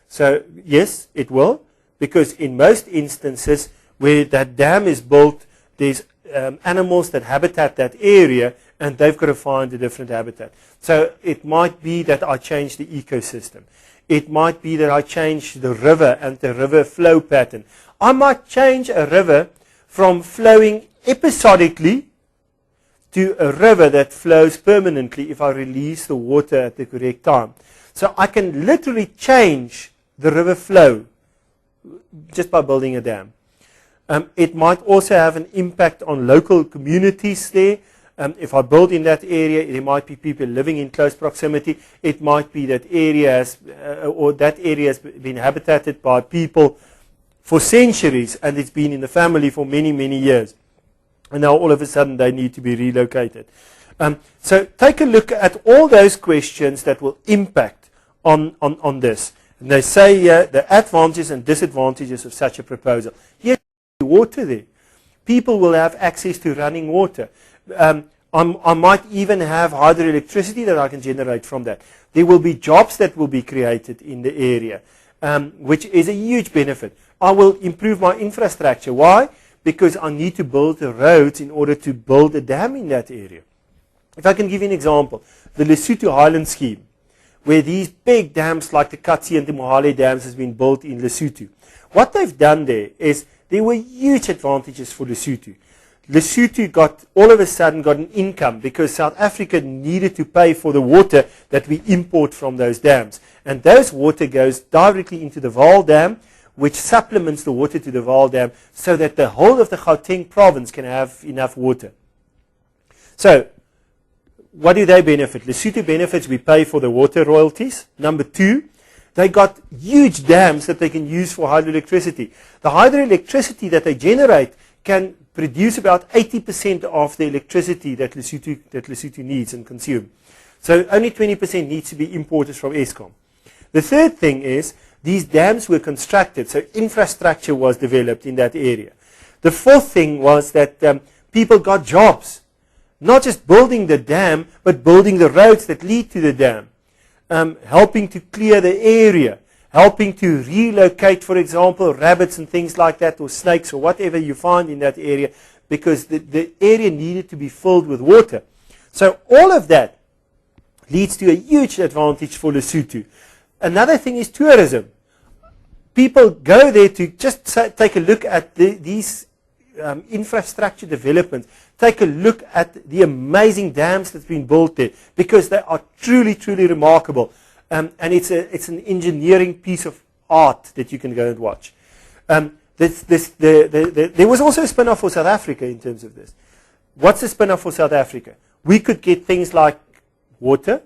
So yes, it will, because in most instances where that dam is built, there's animals that habitat that area, and they've got to find a different habitat. So it might be that I change the ecosystem. It might be that I change the river and the river flow pattern. I might change a river from flowing episodically to a river that flows permanently if I release the water at the correct time. So I can literally change the river flow just by building a dam. It might also have an impact on local communities there. If I build in that area, there might be people living in close proximity. It might be that area has been habitated by people for centuries, and it's been in the family for many, many years. And now all of a sudden they need to be relocated. So take a look at all those questions that will impact on this. And they say here the advantages and disadvantages of such a proposal. Yes, water there. People will have access to running water. I might even have hydroelectricity that I can generate from that. There will be jobs that will be created in the area, which is a huge benefit. I will improve my infrastructure. Why? Because I need to build the roads in order to build a dam in that area. If I can give you an example, the Lesotho Highland Scheme, where these big dams like the Katsi and the Mohale dams has been built in Lesotho. What they've done there is there were huge advantages for Lesotho. Lesotho all of a sudden got an income because South Africa needed to pay for the water that we import from those dams. And those water goes directly into the Vaal Dam, which supplements the water to the Vaal Dam so that the whole of the Gauteng province can have enough water. So, what do they benefit? Lesotho benefits, we pay for the water royalties. Number two, they got huge dams that they can use for hydroelectricity. The hydroelectricity that they generate can produce about 80% of the electricity that Lesotho needs and consume. So only 20% needs to be imported from Eskom. The third thing is, these dams were constructed, so infrastructure was developed in that area. The fourth thing was that people got jobs. Not just building the dam, but building the roads that lead to the dam. Helping to clear the area. Helping to relocate, for example, rabbits and things like that, or snakes, or whatever you find in that area, because the area needed to be filled with water. So all of that leads to a huge advantage for Lesotho. Another thing is tourism. People go there to just take a look at these infrastructure developments. Take a look at the amazing dams that's been built there, because they are truly, truly remarkable. And it's an engineering piece of art that you can go and watch. There was also a spin-off for South Africa in terms of this. What's the spin-off for South Africa? We could get things like water,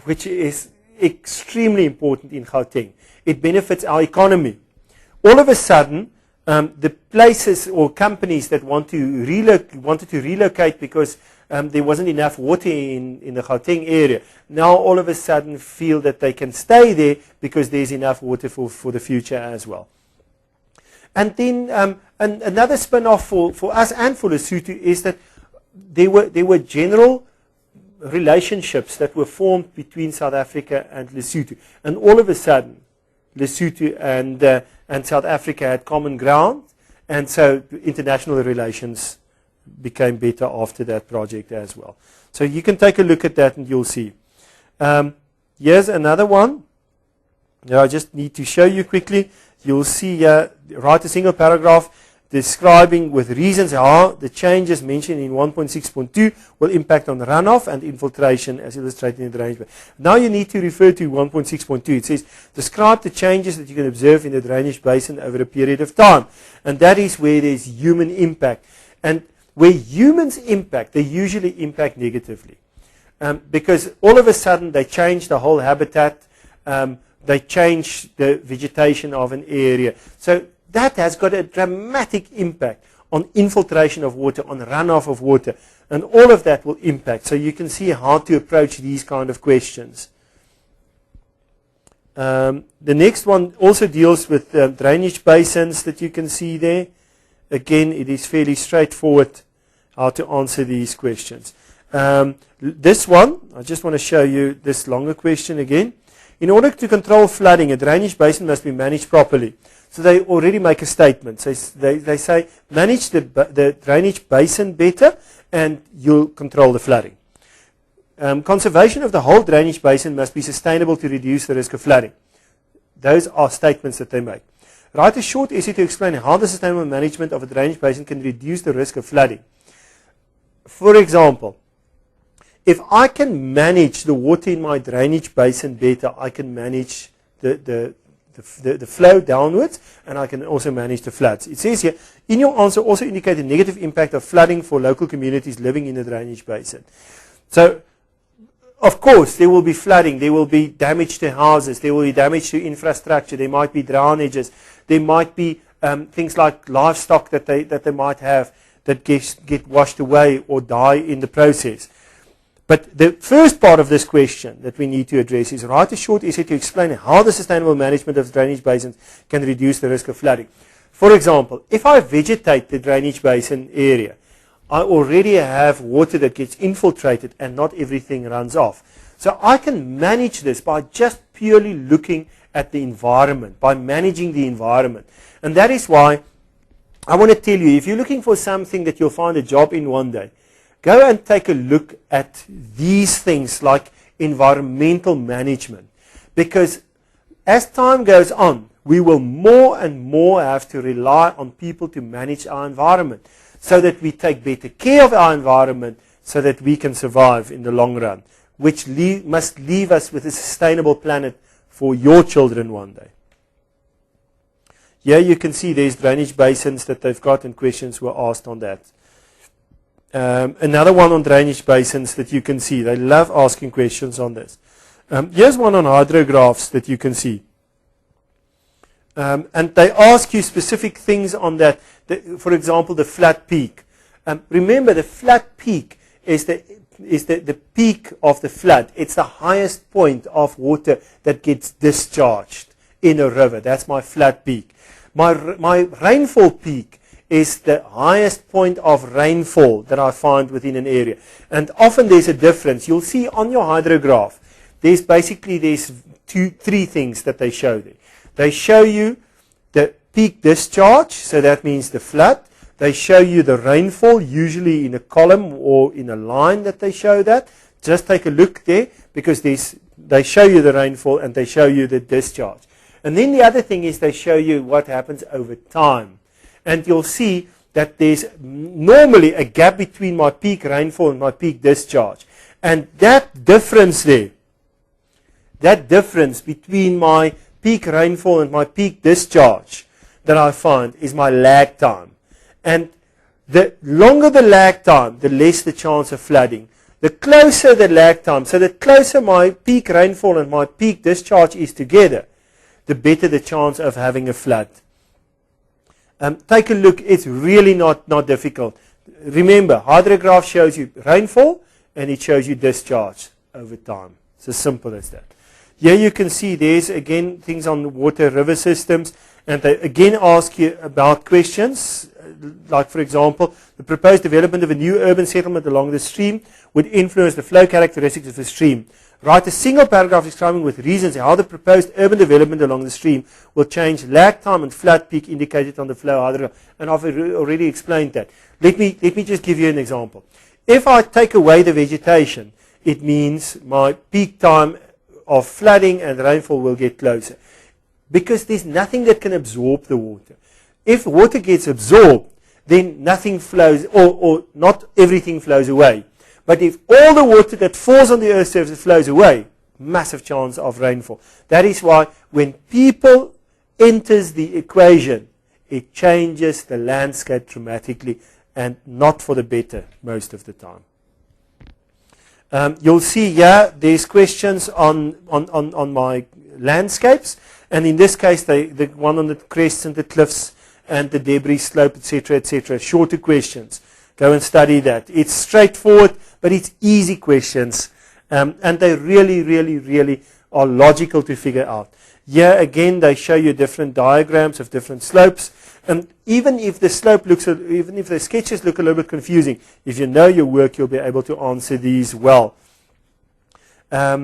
which is extremely important in Gauteng. It benefits our economy. All of a sudden, the places or companies that wanted to relocate because there wasn't enough water in the Gauteng area, now all of a sudden feel that they can stay there because there's enough water for the future as well. And then another spin-off for us and for Lesotho is that there were general relationships that were formed between South Africa and Lesotho. And all of a sudden, Lesotho and South Africa had common ground, and so international relations became better after that project as well. So you can take a look at that and you'll see. Here's another one. Now I just need to show you quickly. You'll see here, write a single paragraph describing with reasons how the changes mentioned in 1.6.2 will impact on runoff and infiltration as illustrated in the drainage basin. Now you need to refer to 1.6.2. It says, describe the changes that you can observe in the drainage basin over a period of time. And that is where there's human impact. And where humans impact, they usually impact negatively. Because all of a sudden they change the whole habitat, they change the vegetation of an area. So that has got a dramatic impact on infiltration of water, on runoff of water, and all of that will impact. So you can see how to approach these kind of questions. The next one also deals with drainage basins that you can see there. Again, it is fairly straightforward how to answer these questions. This one, I just want to show you this longer question again. In order to control flooding, a drainage basin must be managed properly. So they already make a statement. So they say, manage the drainage basin better and you'll control the flooding. Conservation of the whole drainage basin must be sustainable to reduce the risk of flooding. Those are statements that they make. Write a short essay to explain how the sustainable management of a drainage basin can reduce the risk of flooding. For example, if I can manage the water in my drainage basin better, I can manage the flow downwards, and I can also manage the floods. It says here, in your answer also indicate the negative impact of flooding for local communities living in the drainage basin. So, of course, there will be flooding, there will be damage to houses, there will be damage to infrastructure, there might be drownages, there might be things like livestock that they might have that get washed away or die in the process. But the first part of this question that we need to address is write a short essay to explain how the sustainable management of drainage basins can reduce the risk of flooding. For example, if I vegetate the drainage basin area, I already have water that gets infiltrated and not everything runs off. So I can manage this by just purely looking at the environment, by managing the environment. And that is why I want to tell you, if you're looking for something that you'll find a job in one day, go and take a look at these things like environmental management. Because as time goes on, we will more and more have to rely on people to manage our environment so that we take better care of our environment so that we can survive in the long run, which must leave us with a sustainable planet for your children one day. Here you can see there's drainage basins that they've got and questions were asked on that. Another one on drainage basins that you can see. They love asking questions on this. Here's one on hydrographs that you can see. And they ask you specific things on that. For example, the flat peak. Remember, the flat peak is the peak of the flood. It's the highest point of water that gets discharged in a river. That's my flat peak. My rainfall peak is the highest point of rainfall that I find within an area. And often there's a difference. You'll see on your hydrograph, there's three things that they show there. They show you the peak discharge, so that means the flood. They show you the rainfall, usually in a column or in a line that they show that. Just take a look there, because they show you the rainfall and they show you the discharge. And then the other thing is they show you what happens over time. And you'll see that there's normally a gap between my peak rainfall and my peak discharge. And that difference there, that difference between my peak rainfall and my peak discharge that I find is my lag time. And the longer the lag time, the less the chance of flooding. The closer the lag time, so the closer my peak rainfall and my peak discharge is together, the better the chance of having a flood. Take a look. It's really not difficult. Remember, hydrograph shows you rainfall and it shows you discharge over time. It's as simple as that. Here you can see there's again things on water river systems, and they again ask you about questions like, for example, the proposed development of a new urban settlement along the stream would influence the flow characteristics of the stream. Write a single paragraph describing with reasons how the proposed urban development along the stream will change lag time and flood peak indicated on the flow hydrograph. And I've already explained that. Let me just give you an example. If I take away the vegetation, it means my peak time of flooding and rainfall will get closer. Because there's nothing that can absorb the water. If water gets absorbed, then nothing flows, or not everything flows away. But if all the water that falls on the earth's surface flows away, massive chance of rainfall. That is why when people enters the equation, it changes the landscape dramatically and not for the better most of the time. You'll see here, there's questions on my landscapes. And in this case, the one on the crests and the cliffs and the debris slope, etc., shorter questions. Go and study that. It's straightforward, but it's easy questions. And they really are logical to figure out. Here again, they show you different diagrams of different slopes. And even if the sketches look a little bit confusing, if you know your work, you'll be able to answer these well. Let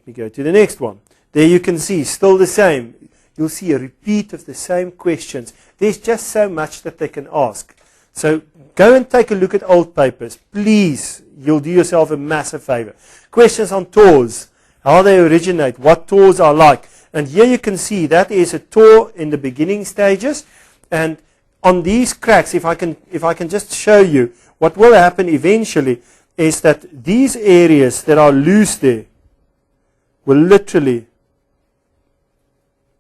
me go to the next one. There you can see, still the same. You'll see a repeat of the same questions. There's just so much that they can ask. So go and take a look at old papers. Please, you'll do yourself a massive favor. Questions on tors, how they originate, what tors are like. And here you can see that is a tor in the beginning stages. And on these cracks, if I can just show you, what will happen eventually is that these areas that are loose there will literally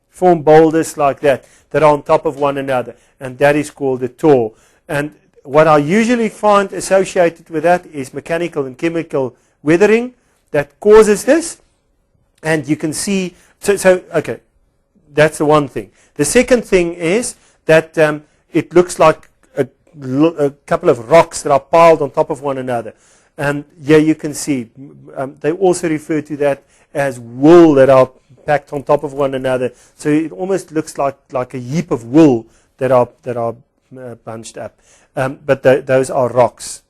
form boulders like that are on top of one another. And that is called a tor. And what I usually find associated with that is mechanical and chemical weathering that causes this. And you can see, okay, that's the one thing. The second thing is that it looks like a couple of rocks that are piled on top of one another. And here you can see, they also refer to that as wool that are packed on top of one another. So it almost looks like a heap of wool that are bunched up. But those are rocks.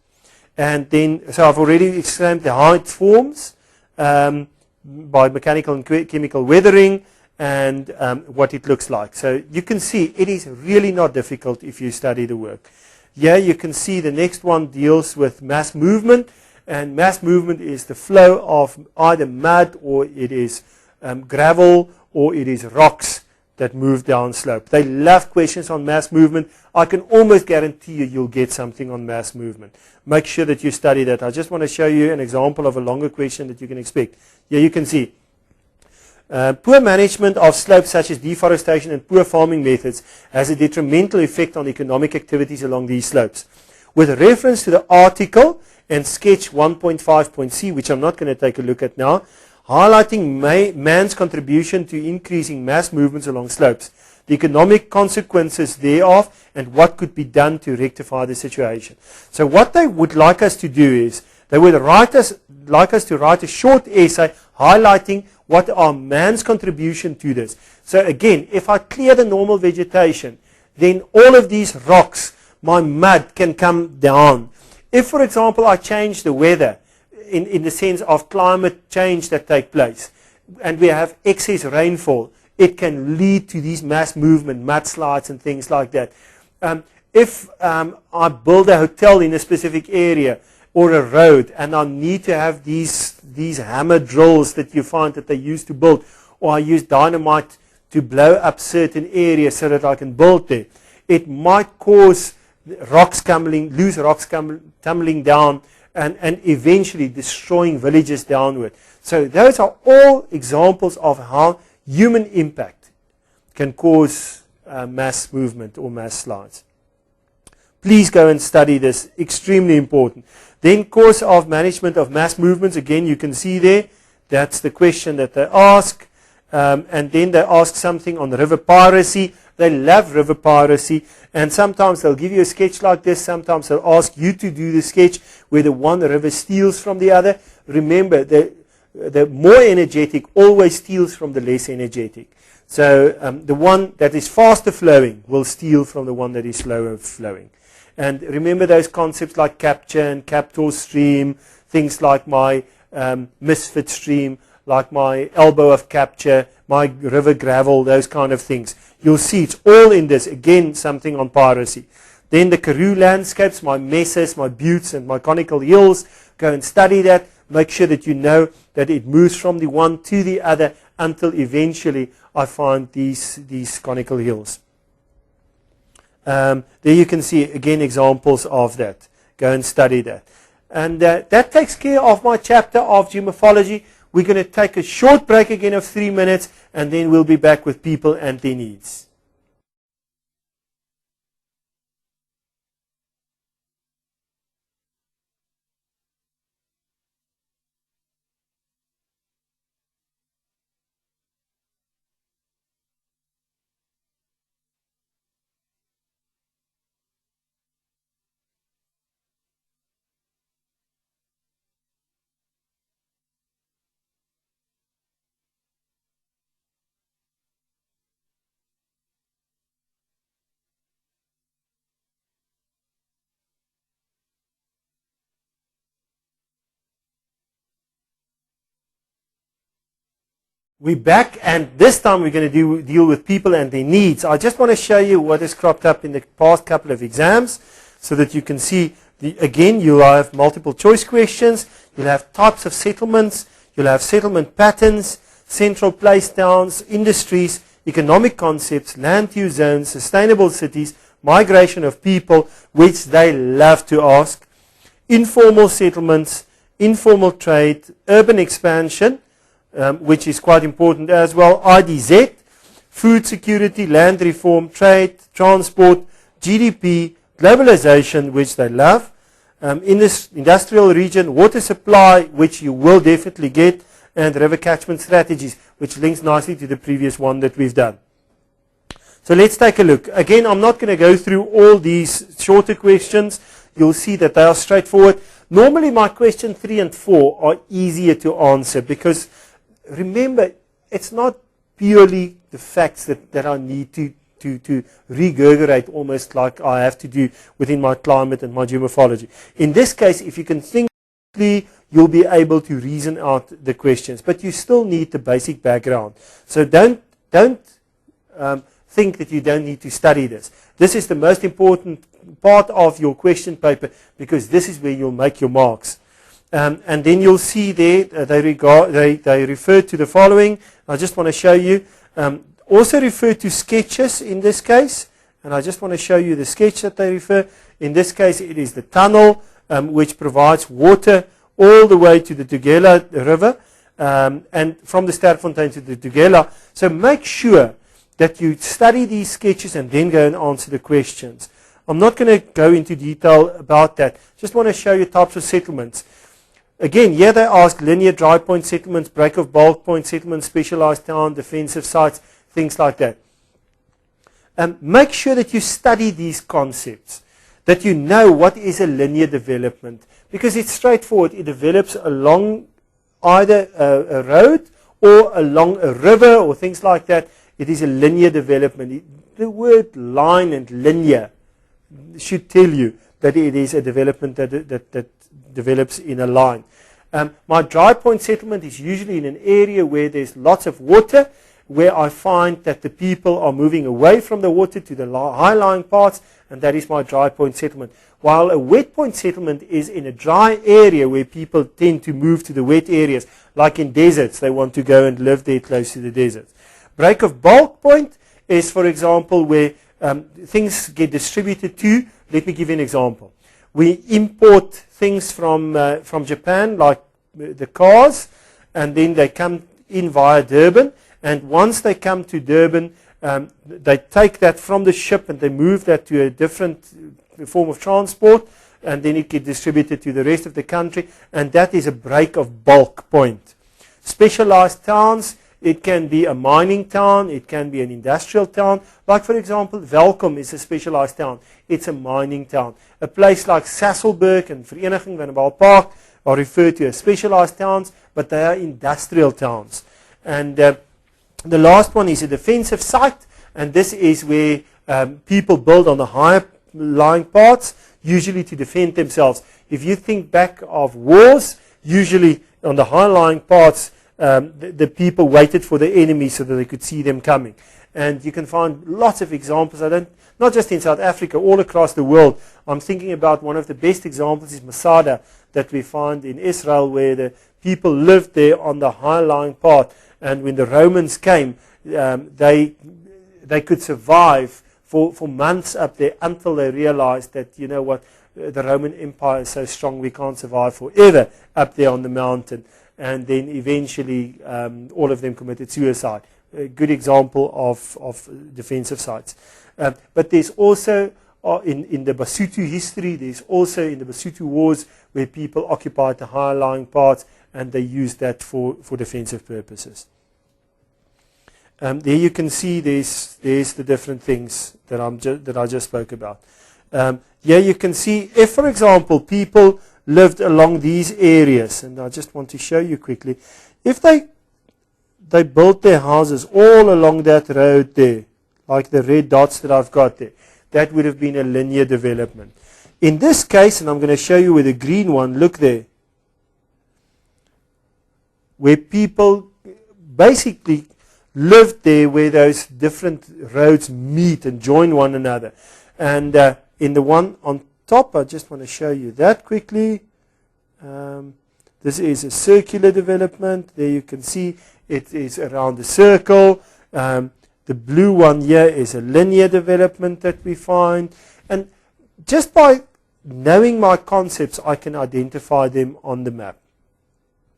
And then, so I've already explained the height forms by mechanical and chemical weathering and what it looks like. So you can see it is really not difficult if you study the work. Here you can see the next one deals with mass movement. And mass movement is the flow of either mud or it is gravel or it is rocks that move down slope. They love questions on mass movement. I can almost guarantee you'll get something on mass movement. Make sure that you study that. I just want to show you an example of a longer question that you can expect. Here you can see. Poor management of slopes such as deforestation and poor farming methods has a detrimental effect on economic activities along these slopes. With reference to the article and sketch 1.5.c, which I'm not going to take a look at now, highlighting man's contribution to increasing mass movements along slopes, the economic consequences thereof, and what could be done to rectify the situation. So what they would like us to do is, they would like us to write a short essay highlighting what are man's contribution to this. So again, if I clear the normal vegetation, then all of these rocks, my mud can come down. If, for example, I change the weather in the sense of climate change that take place, and we have excess rainfall, it can lead to these mass movement, mudslides and things like that. If I build a hotel in a specific area or a road, and I need to have these hammer drills that you find that they used to build, or I use dynamite to blow up certain areas so that I can build there, it might cause loose rocks tumbling down and eventually destroying villages downward. So those are all examples of how human impact can cause mass movement or mass slides. Please go and study this, extremely important. Then course of management of mass movements, again you can see there, that's the question that they ask. And then they ask something on river piracy. They love river piracy, and sometimes they'll give you a sketch like this, sometimes they'll ask you to do the sketch where the one river steals from the other. Remember, the more energetic always steals from the less energetic. So the one that is faster flowing will steal from the one that is slower flowing. And remember those concepts like capture and captor stream, things like my misfit stream, like my elbow of capture, my river gravel, those kind of things. You'll see it's all in this. Again, something on piracy. Then the Karoo landscapes, my mesas, my buttes, and my conical hills. Go and study that. Make sure that you know that it moves from the one to the other until eventually I find these conical hills. There you can see, again, examples of that. Go and study that. And that takes care of my chapter of geomorphology. We're going to take a short break again of 3 minutes, and then we'll be back with people and their needs. We're back, and this time we're going to deal with people and their needs. I just want to show you what has cropped up in the past couple of exams so that you can see, again, you'll have multiple choice questions, you'll have types of settlements, you'll have settlement patterns, central place towns, industries, economic concepts, land use zones, sustainable cities, migration of people, which they love to ask, informal settlements, informal trade, urban expansion, which is quite important as well, IDZ, food security, land reform, trade, transport, GDP, globalization, which they love, in this industrial region, water supply, which you will definitely get, and river catchment strategies, which links nicely to the previous one that we've done. So let's take a look. Again, I'm not going to go through all these shorter questions. You'll see that they are straightforward. Normally my question 3 and 4 are easier to answer because remember, it's not purely the facts that I need to regurgitate almost like I have to do within my climate and my geomorphology. In this case, if you can think clearly, you'll be able to reason out the questions, but you still need the basic background. So don't think that you don't need to study this. This is the most important part of your question paper because this is where you'll make your marks. And then you'll see there they refer to the following. I just want to show you. Also refer to sketches in this case. And I just want to show you the sketch that they refer. In this case, it is the tunnel which provides water all the way to the Tugela River and from the Sterkfontein to the Tugela. So make sure that you study these sketches and then go and answer the questions. I'm not going to go into detail about that. Just want to show you types of settlements. Again, here they ask linear dry point settlements, break of bulk point settlements, specialized town, defensive sites, things like that. Make sure that you study these concepts, that you know what is a linear development, because it's straightforward. It develops along either a road or along a river or things like that. It is a linear development. The word line and linear should tell you that it is a development that develops in a line. My dry point settlement is usually in an area where there's lots of water, where I find that the people are moving away from the water to the high-lying parts, and that is my dry point settlement. While a wet point settlement is in a dry area where people tend to move to the wet areas, like in deserts, they want to go and live there close to the deserts. Break of bulk point is, for example, where things get distributed to. Let me give you an example. We import things from Japan, like the cars, and then they come in via Durban. And once they come to Durban, they take that from the ship and they move that to a different form of transport, and then it gets distributed to the rest of the country. And that is a break of bulk point. Specialized towns, it can be a mining town, it can be an industrial town. Like, for example, Welkom is a specialized town. It's a mining town. A place like Sasolburg and Vereniging van Waalpark are referred to as specialized towns, but they are industrial towns. And the last one is a defensive site, and this is where people build on the higher lying parts, usually to defend themselves. If you think back of wars, usually on the high-lying parts, the people waited for the enemy so that they could see them coming. And you can find lots of examples. Not just in South Africa, all across the world. I'm thinking about one of the best examples is Masada that we find in Israel, where the people lived there on the high-lying part. And when the Romans came, they could survive for months up there until they realized that, you know what, the Roman Empire is so strong we can't survive forever up there on the mountain. And then eventually all of them committed suicide. A good example of defensive sites. But there's also, in the Basotho history, there's also in the Basotho Wars where people occupied the higher-lying parts and they used that for defensive purposes. There you can see there's the different things that I just spoke about. Here you can see if, for example, people lived along these areas, and I just want to show you quickly, if they built their houses all along that road there, like the red dots that I've got there, that would have been a linear development. In this case, and I'm going to show you with the green one, look there, where people basically lived there where those different roads meet and join one another. And in the one on top, I just want to show you that quickly. This is a circular development. There you can see it is around a circle. The blue one here is a linear development that we find. And just by knowing my concepts, I can identify them on the map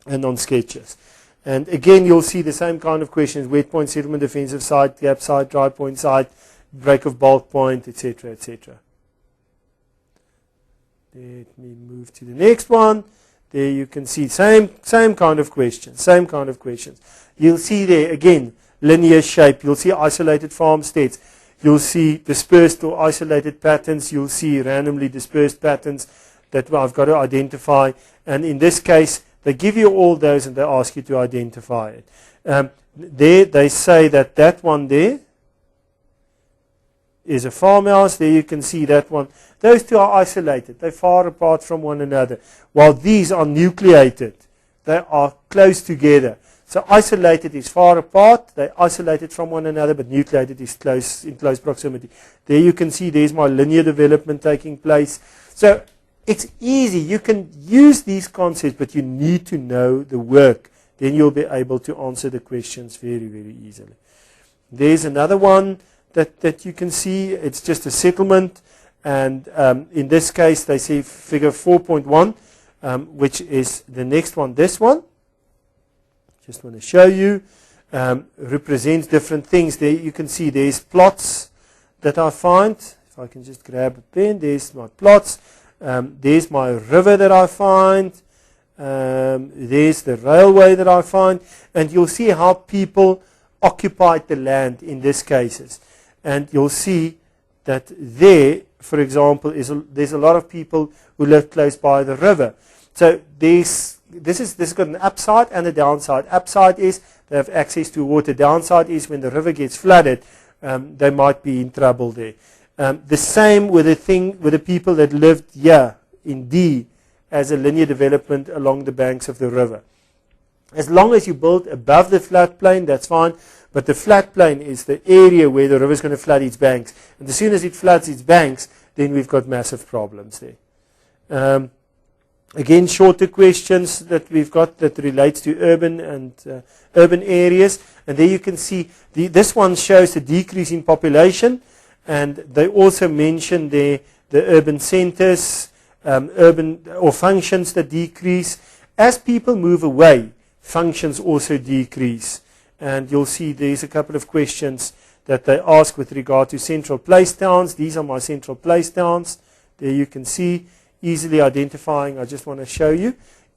and on sketches. And again, you'll see the same kind of questions: wet point, settlement, defensive site, gap site, dry point site, break of bulk point, etc., etc. Let me move to the next one. There you can see same kind of questions, You'll see there again linear shape. You'll see isolated farmsteads. You'll see dispersed or isolated patterns. You'll see randomly dispersed patterns that I've got to identify. And in this case, they give you all those and they ask you to identify it. There they say that one there is a farmhouse. There you can see that one. Those two are isolated. They're far apart from one another. While these are nucleated. They are close together. So isolated is far apart. They're isolated from one another, but nucleated is in close proximity. There you can see there's my linear development taking place. So it's easy. You can use these concepts, but you need to know the work. Then you'll be able to answer the questions very, very easily. There's another one that you can see. It's just a settlement. And in this case, they say figure 4.1, which is the next one, this one. Just want to show you. Represents different things. There you can see there's plots that I find. If I can just grab a pen, there's my plots. There's my river that I find. There's the railway that I find. And you'll see how people occupied the land in these cases. And you'll see that there, for example, there's a lot of people who live close by the river. So this has got an upside and a downside. Upside is they have access to water. Downside is when the river gets flooded, they might be in trouble there. The same with the people that lived here in D as a linear development along the banks of the river. As long as you build above the floodplain, that's fine. But the floodplain is the area where the river is going to flood its banks. And as soon as it floods its banks, then we've got massive problems there. Again, shorter questions that we've got that relates to urban areas. And there you can see, this one shows a decrease in population. And they also mention the urban centers, urban or functions that decrease. As people move away, functions also decrease. And you'll see there's a couple of questions that they ask with regard to central place towns. These are my central place towns. There you can see easily identifying, I just want to show you,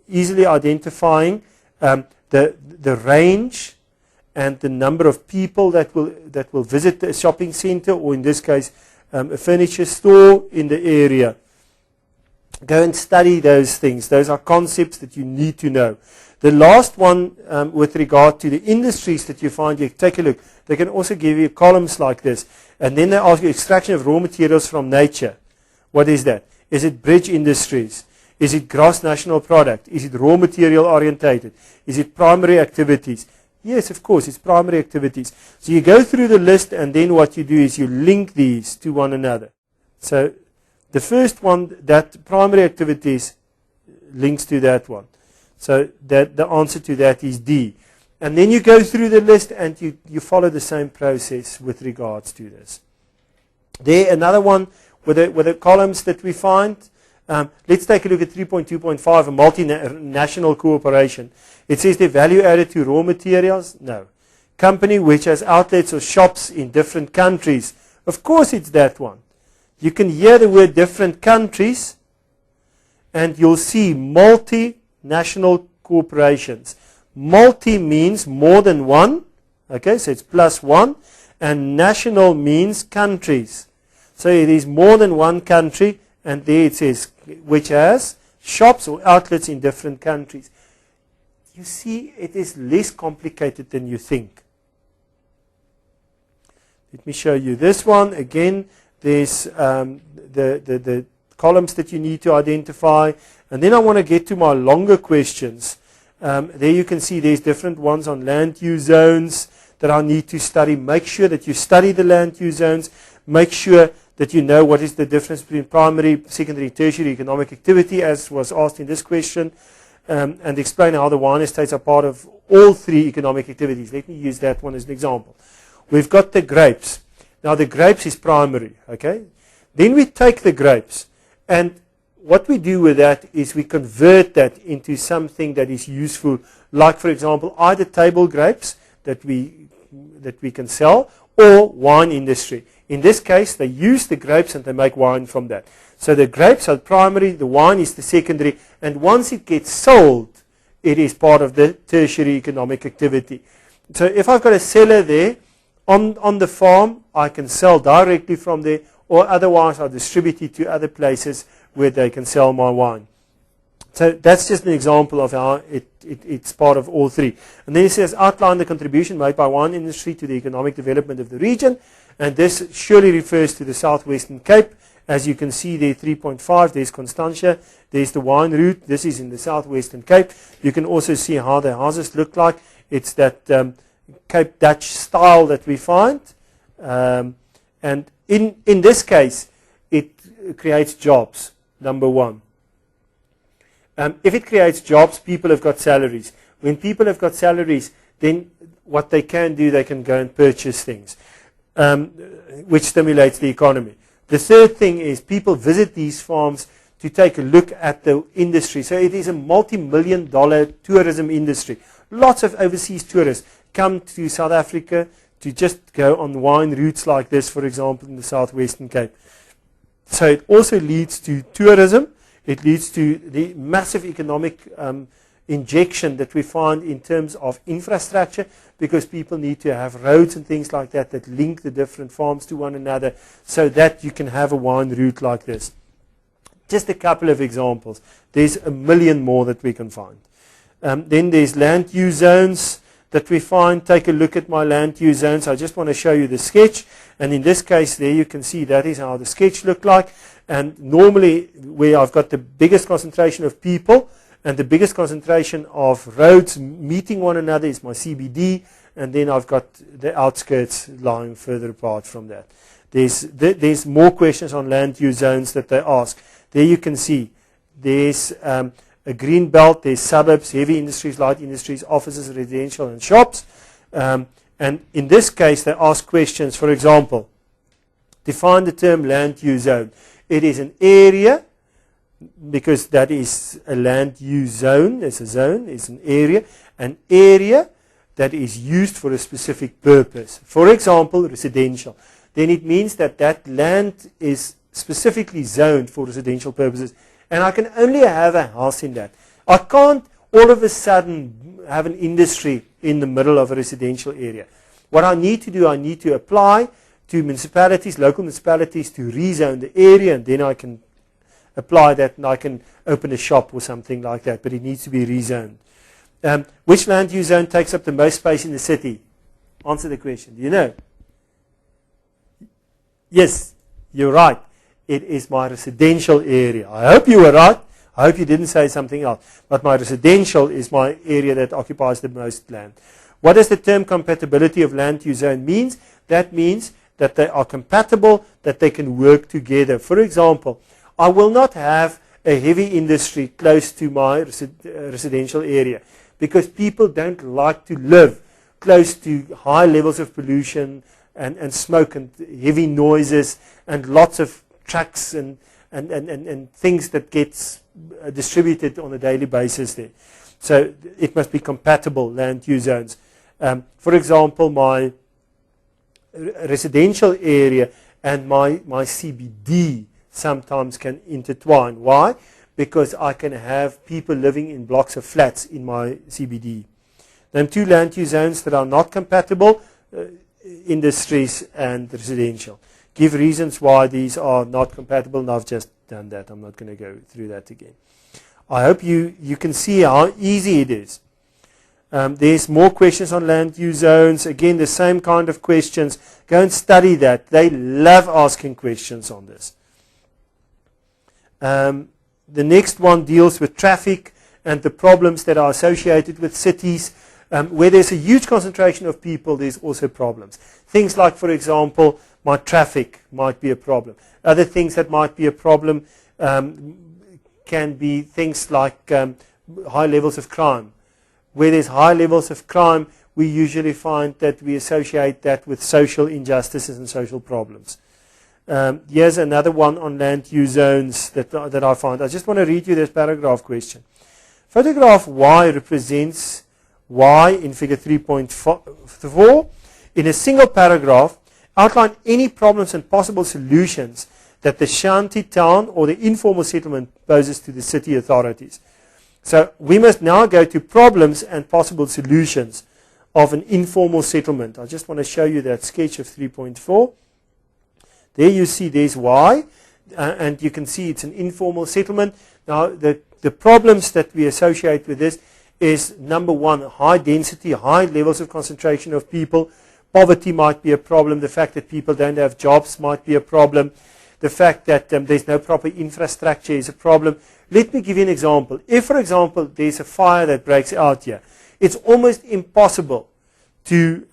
easily identifying the range and the number of people that will visit the shopping center, or in this case, a furniture store in the area. Go and study those things. Those are concepts that you need to know. The last one, with regard to the industries that you find, you take a look. They can also give you columns like this. And then they ask you extraction of raw materials from nature. What is that? Is it bridge industries? Is it gross national product? Is it raw material orientated? Is it primary activities? Yes, of course, it's primary activities. So you go through the list, and then what you do is you link these to one another. So the first one, that primary activities, links to that one. So that the answer to that is D. And then you go through the list, and you follow the same process with regards to this. There, another one with the columns that we find. Let's take a look at 3.2.5, a multinational corporation. It says the value added to raw materials? No. Company which has outlets or shops in different countries? Of course it's that one. You can hear the word different countries, and you'll see multinational corporations. Multi means more than one, okay, so it's plus one, and national means countries. So it is more than one country, and there it says which has shops or outlets in different countries. You see, it is less complicated than you think. Let me show you this one. Again, there's the columns that you need to identify. And then I want to get to my longer questions. There you can see there's different ones on land use zones that I need to study. Make sure that you study the land use zones. Make sure that you know what is the difference between primary, secondary, tertiary economic activity, as was asked in this question, and explain how the wine estates are part of all three economic activities. Let me use that one as an example. We've got the grapes. Now the grapes is primary, okay? Then we take the grapes, and what we do with that is we convert that into something that is useful, like, for example, either table grapes that we can sell, or wine industry. In this case, they use the grapes and they make wine from that. So the grapes are primary, the wine is the secondary, and once it gets sold, it is part of the tertiary economic activity. So if I've got a cellar there on the farm, I can sell directly from there, or otherwise I'll distribute it to other places where they can sell my wine. So that's just an example of how it's part of all three. And then it says, outline the contribution made by wine industry to the economic development of the region. And this surely refers to the Southwestern Cape. As you can see there, 3.5, there's Constantia, there's the wine route. This is in the Southwestern Cape. You can also see how the houses look like. It's that Cape Dutch style that we find. And in this case, it creates jobs, number one. If it creates jobs, people have got salaries. When people have got salaries, then what they can do, they can go and purchase things, which stimulates the economy. The third thing is people visit these farms to take a look at the industry. So it is a multi-million-dollar tourism industry. Lots of overseas tourists come to South Africa to just go on wine routes like this, for example, in the Southwestern Cape. So it also leads to tourism. It leads to the massive economic injection that we find in terms of infrastructure, because people need to have roads and things like that that link the different farms to one another, so that you can have a wine route like this. Just a couple of examples. There's a million more that we can find. Then there's land use zones that we find. Take a look at my land use zones. I just want to show you the sketch. And in this case there you can see that is how the sketch looked like. And normally where I've got the biggest concentration of people and the biggest concentration of roads meeting one another is my CBD, and then I've got the outskirts lying further apart from that. There's more questions on land use zones that they ask. There you can see there's a green belt, there's suburbs, heavy industries, light industries, offices, residential and shops. And in this case they ask questions, for example, define the term land use zone. It is an area, because that is a land use zone. It's a zone, it's an area that is used for a specific purpose. For example, residential. Then it means that that land is specifically zoned for residential purposes, and I can only have a house in that. I can't all of a sudden have an industry in the middle of a residential area. What I need to do, I need to apply to municipalities, local municipalities, to rezone the area, and then I can apply that and I can open a shop or something like that, but it needs to be rezoned. Which land use zone takes up the most space in the city? Answer the question. Do you know? Yes, you're right. It is my residential area. I hope you were right. I hope you didn't say something else. But my residential is my area that occupies the most land. What does the term compatibility of land use zone mean? That means that they are compatible, that they can work together. For example, I will not have a heavy industry close to my residential area because people don't like to live close to high levels of pollution and smoke and heavy noises and lots of trucks and things that gets distributed on a daily basis there. So it must be compatible land use zones. For example, my residential area and my CBD sometimes can intertwine. Why? Because I can have people living in blocks of flats in my CBD. Then two land use zones that are not compatible, industries and residential. Give reasons why these are not compatible, and I've just done that. I'm not going to go through that again. I hope you can see how easy it is. There's more questions on land use zones. Again, the same kind of questions. Go and study that. They love asking questions on this. The next one deals with traffic and the problems that are associated with cities. Where there's a huge concentration of people, there's also problems. Things like, for example, my traffic might be a problem. Other things that might be a problem can be things like high levels of crime. Where there's high levels of crime, we usually find that we associate that with social injustices and social problems. Here's another one on land use zones that I find. I just want to read you this paragraph question. Photograph Y represents Y in figure 3.4. In a single paragraph, outline any problems and possible solutions that the shanty town or the informal settlement poses to the city authorities. So we must now go to problems and possible solutions of an informal settlement. I just want to show you that sketch of 3.4. There you see there's Y, and you can see it's an informal settlement. Now the problems that we associate with this is, number one, high density, high levels of concentration of people. Poverty might be a problem. The fact that people don't have jobs might be a problem. The fact that there's no proper infrastructure is a problem. Let me give you an example. If, for example, there's a fire that breaks out here, it's almost impossible to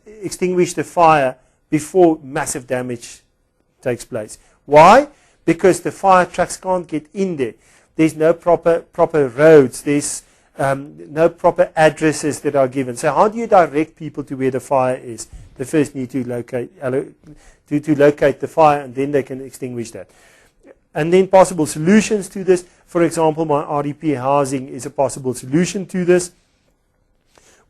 extinguish the fire before massive damage takes place. Why? Because the fire trucks can't get in there. There's no proper roads. There's no proper addresses that are given. So how do you direct people to where the fire is? They first need to locate the fire, and then they can extinguish that. And then possible solutions to this. For example, my RDP housing is a possible solution to this.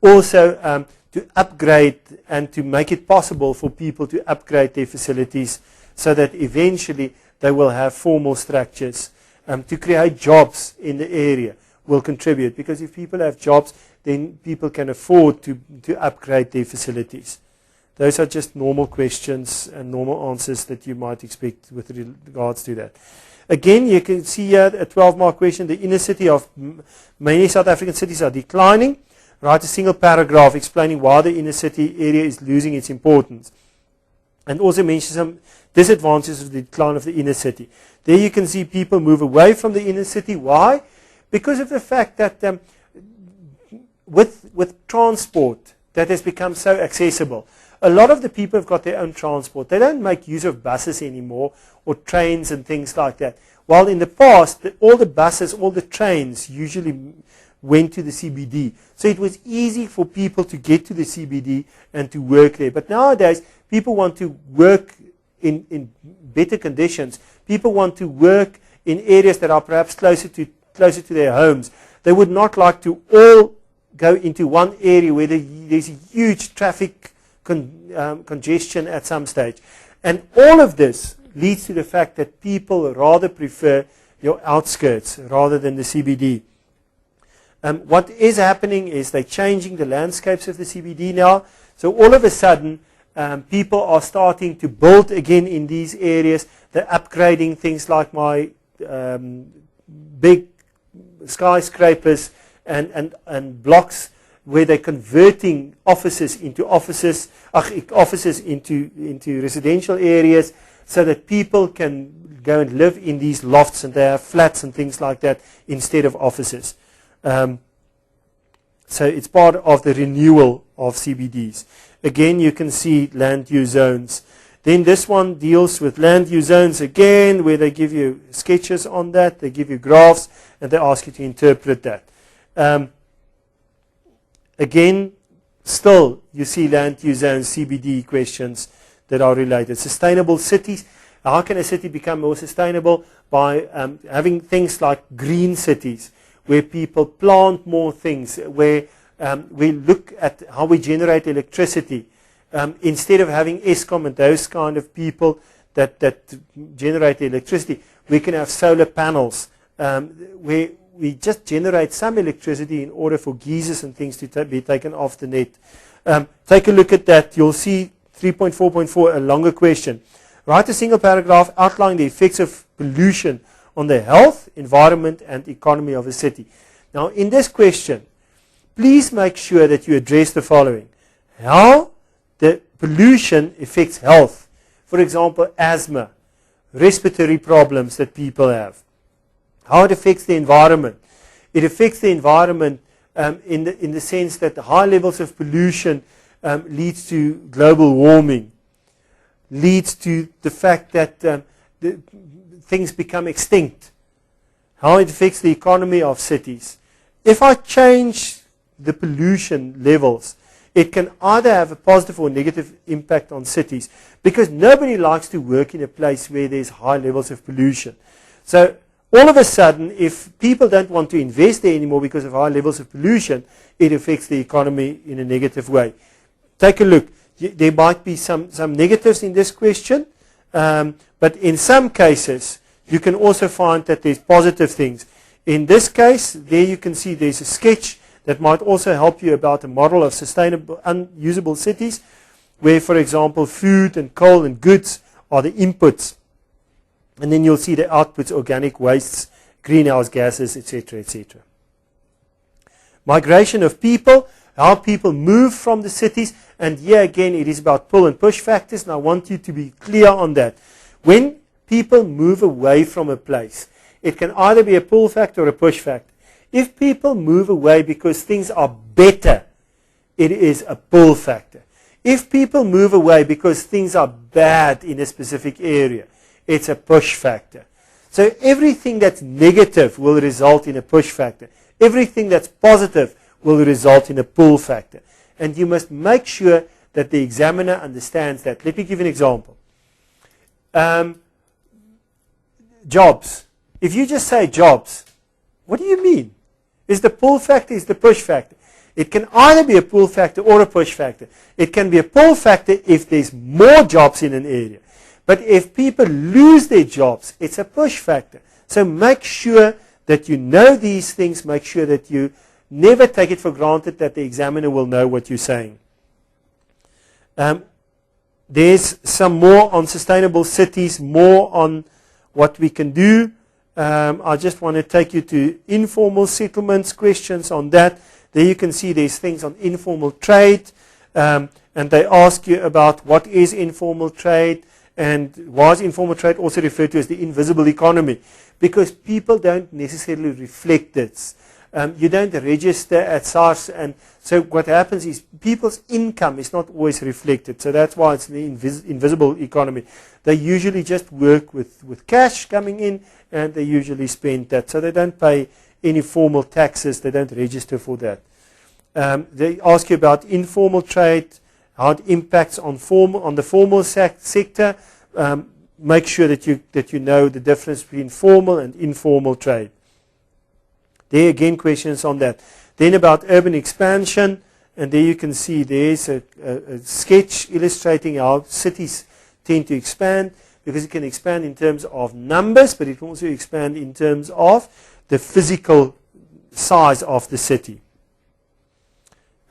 Also, to upgrade and to make it possible for people to upgrade their facilities so that eventually they will have formal structures. To create jobs in the area will contribute, because if people have jobs, then people can afford to upgrade their facilities. Those are just normal questions and normal answers that you might expect with regards to that. Again, you can see here a 12-mark question. The inner city of many South African cities are declining. Write a single paragraph explaining why the inner city area is losing its importance. And also mention some disadvantages of the decline of the inner city. There you can see people move away from the inner city. Why? Because of the fact that with transport that has become so accessible, a lot of the people have got their own transport. They don't make use of buses anymore or trains and things like that. While in the past, all the buses, all the trains usually went to the CBD. So it was easy for people to get to the CBD and to work there. But nowadays, people want to work in better conditions. People want to work in areas that are perhaps closer to their homes. They would not like to all go into one area where there's a huge traffic congestion at some stage. And all of this leads to the fact that people rather prefer your outskirts rather than the CBD. What is happening is they're changing the landscapes of the CBD now. So all of a sudden, people are starting to build again in these areas. They're upgrading things like my big skyscrapers and blocks where they're converting offices into residential areas. so that people can go and live in these lofts and they have flats and things like that instead of offices. So it's part of the renewal of CBDs. Again, you can see land use zones. Then this one deals with land use zones again, where they give you sketches on that, they give you graphs, and they ask you to interpret that. Again, still, you see land use zones, CBD questions that are related. Sustainable cities. How can a city become more sustainable? By having things like green cities, where people plant more things, where we look at how we generate electricity. Instead of having Eskom and those kind of people that generate the electricity, we can have solar panels where we just generate some electricity in order for geysers and things to be taken off the net. Take a look at that. You'll see 3.4.4, a longer question. Write a single paragraph outlining the effects of pollution on the health, environment, and economy of a city. Now, in this question, please make sure that you address the following. How the pollution affects health. For example, asthma, respiratory problems that people have. How it affects the environment. It affects the environment in the sense that the high levels of pollution leads to global warming, leads to the fact that things become extinct. How it affects the economy of cities. If I change the pollution levels, it can either have a positive or negative impact on cities, because nobody likes to work in a place where there's high levels of pollution. So all of a sudden, if people don't want to invest there anymore because of high levels of pollution, it affects the economy in a negative way. Take a look. There might be some negatives in this question, but in some cases, you can also find that there's positive things. In this case, there you can see there's a sketch that might also help you about a model of sustainable, unusable cities, where, for example, food and coal and goods are the inputs. And then you'll see the outputs, organic wastes, greenhouse gases, etc., etc. Migration of people, how people move from the cities. And here again, it is about pull and push factors, and I want you to be clear on that. When people move away from a place, it can either be a pull factor or a push factor. If people move away because things are better, it is a pull factor. If people move away because things are bad in a specific area, it's a push factor. So everything that's negative will result in a push factor. Everything that's positive will result in a pull factor. And you must make sure that the examiner understands that. Let me give you an example. Jobs. If you just say jobs, what do you mean? Is the pull factor, is the push factor? It can either be a pull factor or a push factor. It can be a pull factor if there's more jobs in an area. But if people lose their jobs, it's a push factor. So make sure that you know these things. Make sure that you never take it for granted that the examiner will know what you're saying. There's some more on sustainable cities, more on what we can do. I just want to take you to informal settlements, questions on that. There you can see there's things on informal trade, and they ask you about what is informal trade, and why is informal trade also referred to as the invisible economy? Because people don't necessarily reflect this. You don't register at SARS, and so what happens is people's income is not always reflected. So that's why it's the invisible economy. They usually just work with cash coming in, and they usually spend that. So they don't pay any formal taxes. They don't register for that. They ask you about informal trade, how it impacts on the formal sector. Make sure that you know the difference between formal and informal trade. There again, questions on that. Then about urban expansion, and there you can see there's a sketch illustrating how cities tend to expand, because it can expand in terms of numbers, but it can also expand in terms of the physical size of the city.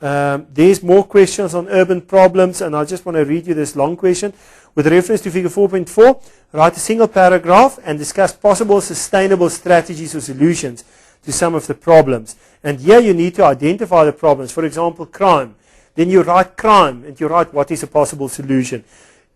There's more questions on urban problems, and I just want to read you this long question. With reference to figure 4.4, write a single paragraph and discuss possible sustainable strategies or solutions to some of the problems. And here you need to identify the problems. For example, crime. Then you write crime, and you write what is a possible solution.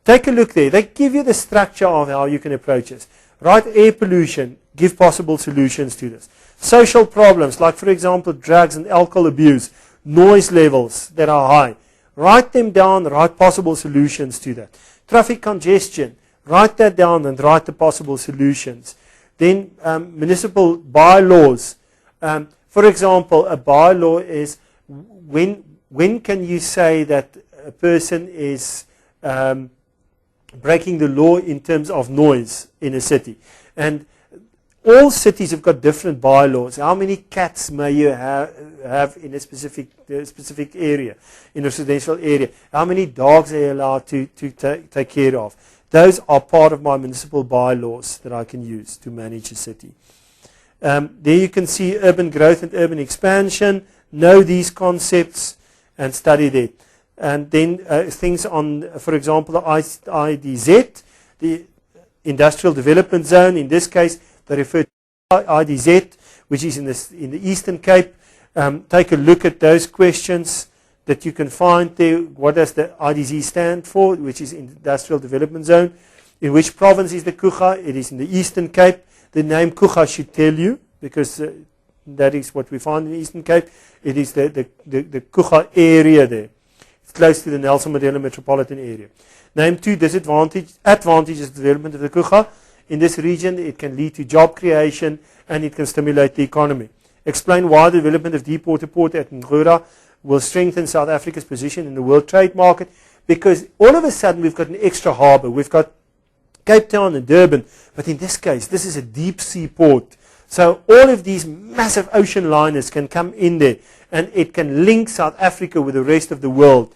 take a look there. They give you the structure of how you can approach this. Write air pollution, give possible solutions to this. Social problems, like for example, drugs and alcohol abuse, noise levels that are high. Write them down, write possible solutions to that. Traffic congestion, write that down and write the possible solutions. Then municipal bylaws. For example, a bylaw is when can you say that a person is breaking the law in terms of noise in a city. And all cities have got different bylaws. How many cats may you have in a specific area, in a residential area? How many dogs are you allowed to take care of? Those are part of my municipal bylaws that I can use to manage a city. There you can see urban growth and urban expansion. Know these concepts and study that. And then things on, for example, the IDZ, the Industrial Development Zone. In this case, they refer to IDZ, which is in the Eastern Cape. Take a look at those questions that you can find there. What does the IDZ stand for, which is Industrial Development Zone? In which province is the Kuga? It is in the Eastern Cape. The name Kuga should tell you, because that is what we find in the Eastern Cape. It is the Kuga area there. It's close to the Nelson Mandela metropolitan area. Name 2, advantages of development of the Kuga. In this region, it can lead to job creation and it can stimulate the economy. Explain why the development of Deepwater Port at Ngqura will strengthen South Africa's position in the world trade market, because all of a sudden we've got an extra harbour. We've got Cape Town and Durban, but in this case, this is a deep sea port. So all of these massive ocean liners can come in there, and it can link South Africa with the rest of the world,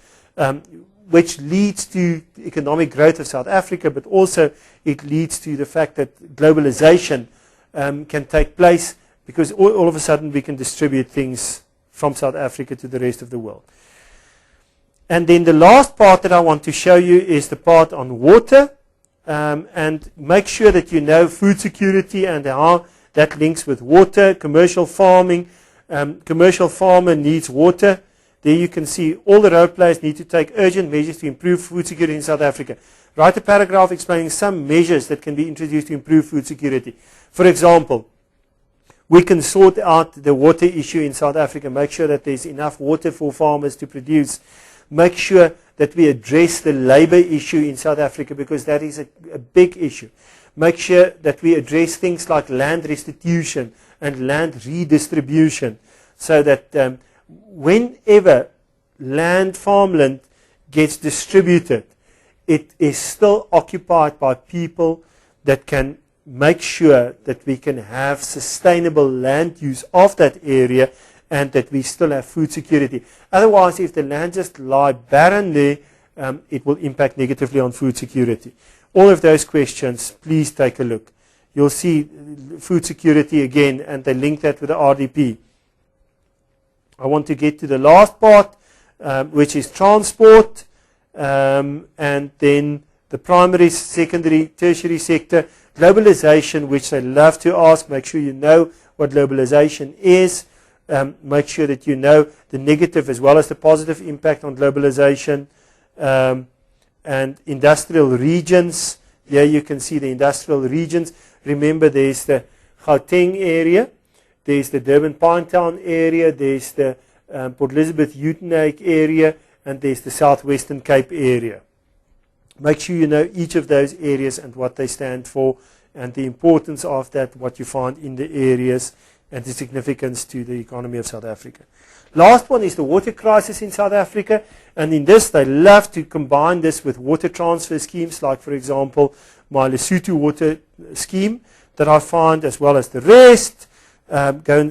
which leads to the economic growth of South Africa, but also it leads to the fact that globalization can take place, because all of a sudden we can distribute things from South Africa to the rest of the world. And then the last part that I want to show you is the part on water, and make sure that you know food security and how that links with water. Commercial farming, commercial farmer needs water. There you can see all the role players need to take urgent measures to improve food security in South Africa. Write a paragraph explaining some measures that can be introduced to improve food security. For example, we can sort out the water issue in South Africa, make sure that there's enough water for farmers to produce. Make sure that we address the labor issue in South Africa, because that is a big issue. Make sure that we address things like land restitution and land redistribution, so that whenever farmland gets distributed, it is still occupied by people that can make sure that we can have sustainable land use of that area, and that we still have food security. Otherwise, if the land just lie barren there, it will impact negatively on food security. All of those questions, please take a look. You'll see food security again, and they link that with the RDP. I want to get to the last part, which is transport, and then the primary, secondary, tertiary sector. Globalization, which they love to ask. Make sure you know what globalization is. Make sure that you know the negative as well as the positive impact on globalization. And industrial regions. Here you can see the industrial regions. Remember, there's the Gauteng area, there's the Durban Pinetown area, there's the Port Elizabeth Uitenhage area, and there's the Southwestern Cape area. Make sure you know each of those areas and what they stand for, and the importance of that, what you find in the areas, and the significance to the economy of South Africa. Last one is the water crisis in South Africa, and in this they love to combine this with water transfer schemes, like for example my Lesotho water scheme that I find, as well as the rest.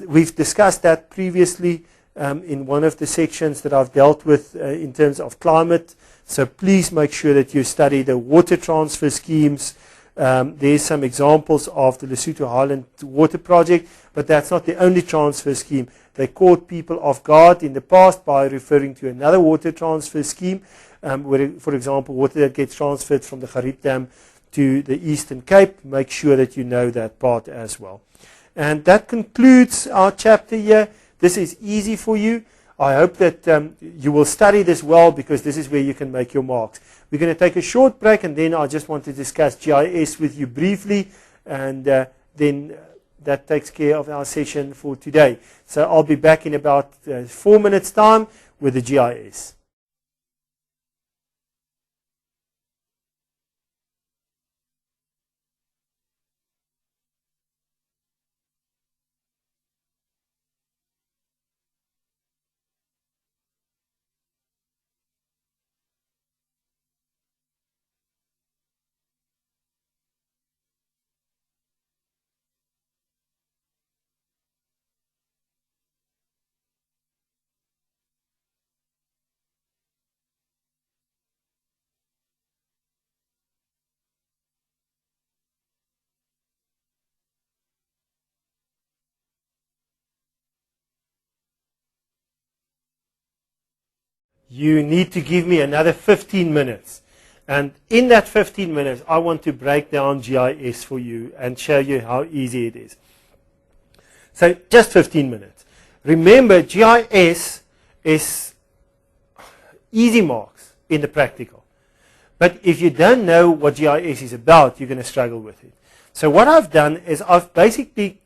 We've discussed that previously in one of the sections that I've dealt with in terms of climate, so please make sure that you study the water transfer schemes. There's some examples of the Lesotho Highland Water Project, but that's not the only transfer scheme. They caught people off guard in the past by referring to another water transfer scheme, where, for example, water that gets transferred from the Gariep Dam to the Eastern Cape. Make sure that you know that part as well. And that concludes our chapter here. This is easy for you. I hope that you will study this well, because this is where you can make your marks. We're going to take a short break, and then I just want to discuss GIS with you briefly, and then that takes care of our session for today. So I'll be back in about 4 minutes' time with the GIS. You need to give me another 15 minutes. And in that 15 minutes, I want to break down GIS for you and show you how easy it is. So just 15 minutes. Remember, GIS is easy marks in the practical. But if you don't know what GIS is about, you're going to struggle with it. So what I've done is I've basically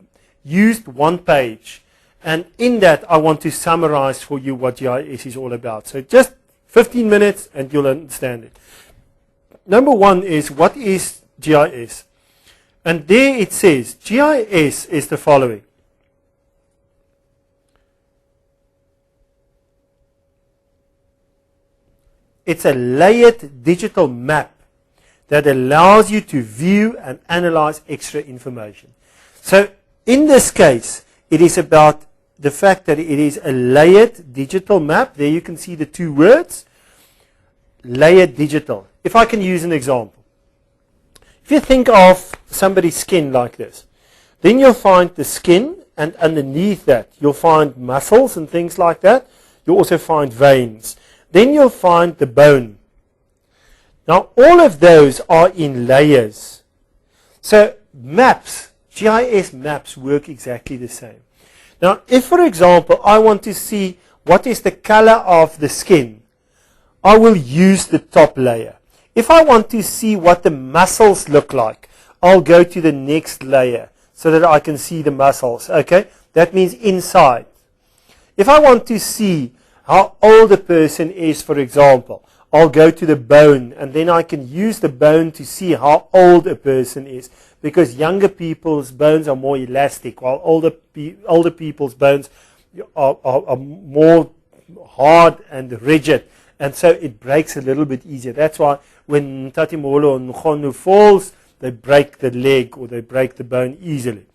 used one page. And in that, I want to summarize for you what GIS is all about. So just 15 minutes and you'll understand it. Number one is, what is GIS? And there it says, GIS is the following. It's a layered digital map that allows you to view and analyze extra information. So in this case, it is about the fact that it is a layered digital map. There you can see the two words, layered digital. If I can use an example. If you think of somebody's skin like this, then you'll find the skin, and underneath that you'll find muscles and things like that. You'll also find veins. Then you'll find the bone. Now all of those are in layers. So maps, GIS maps work exactly the same. Now, if, for example, I want to see what is the color of the skin, I will use the top layer. If I want to see what the muscles look like, I'll go to the next layer so that I can see the muscles. Okay? That means inside. If I want to see how old a person is, for example, I'll go to the bone, and then I can use the bone to see how old a person is. Because younger people's bones are more elastic, while older people's bones are more hard and rigid. And so it breaks a little bit easier. That's why when Tatimolo or Nkhono falls, they break the leg or they break the bone easily.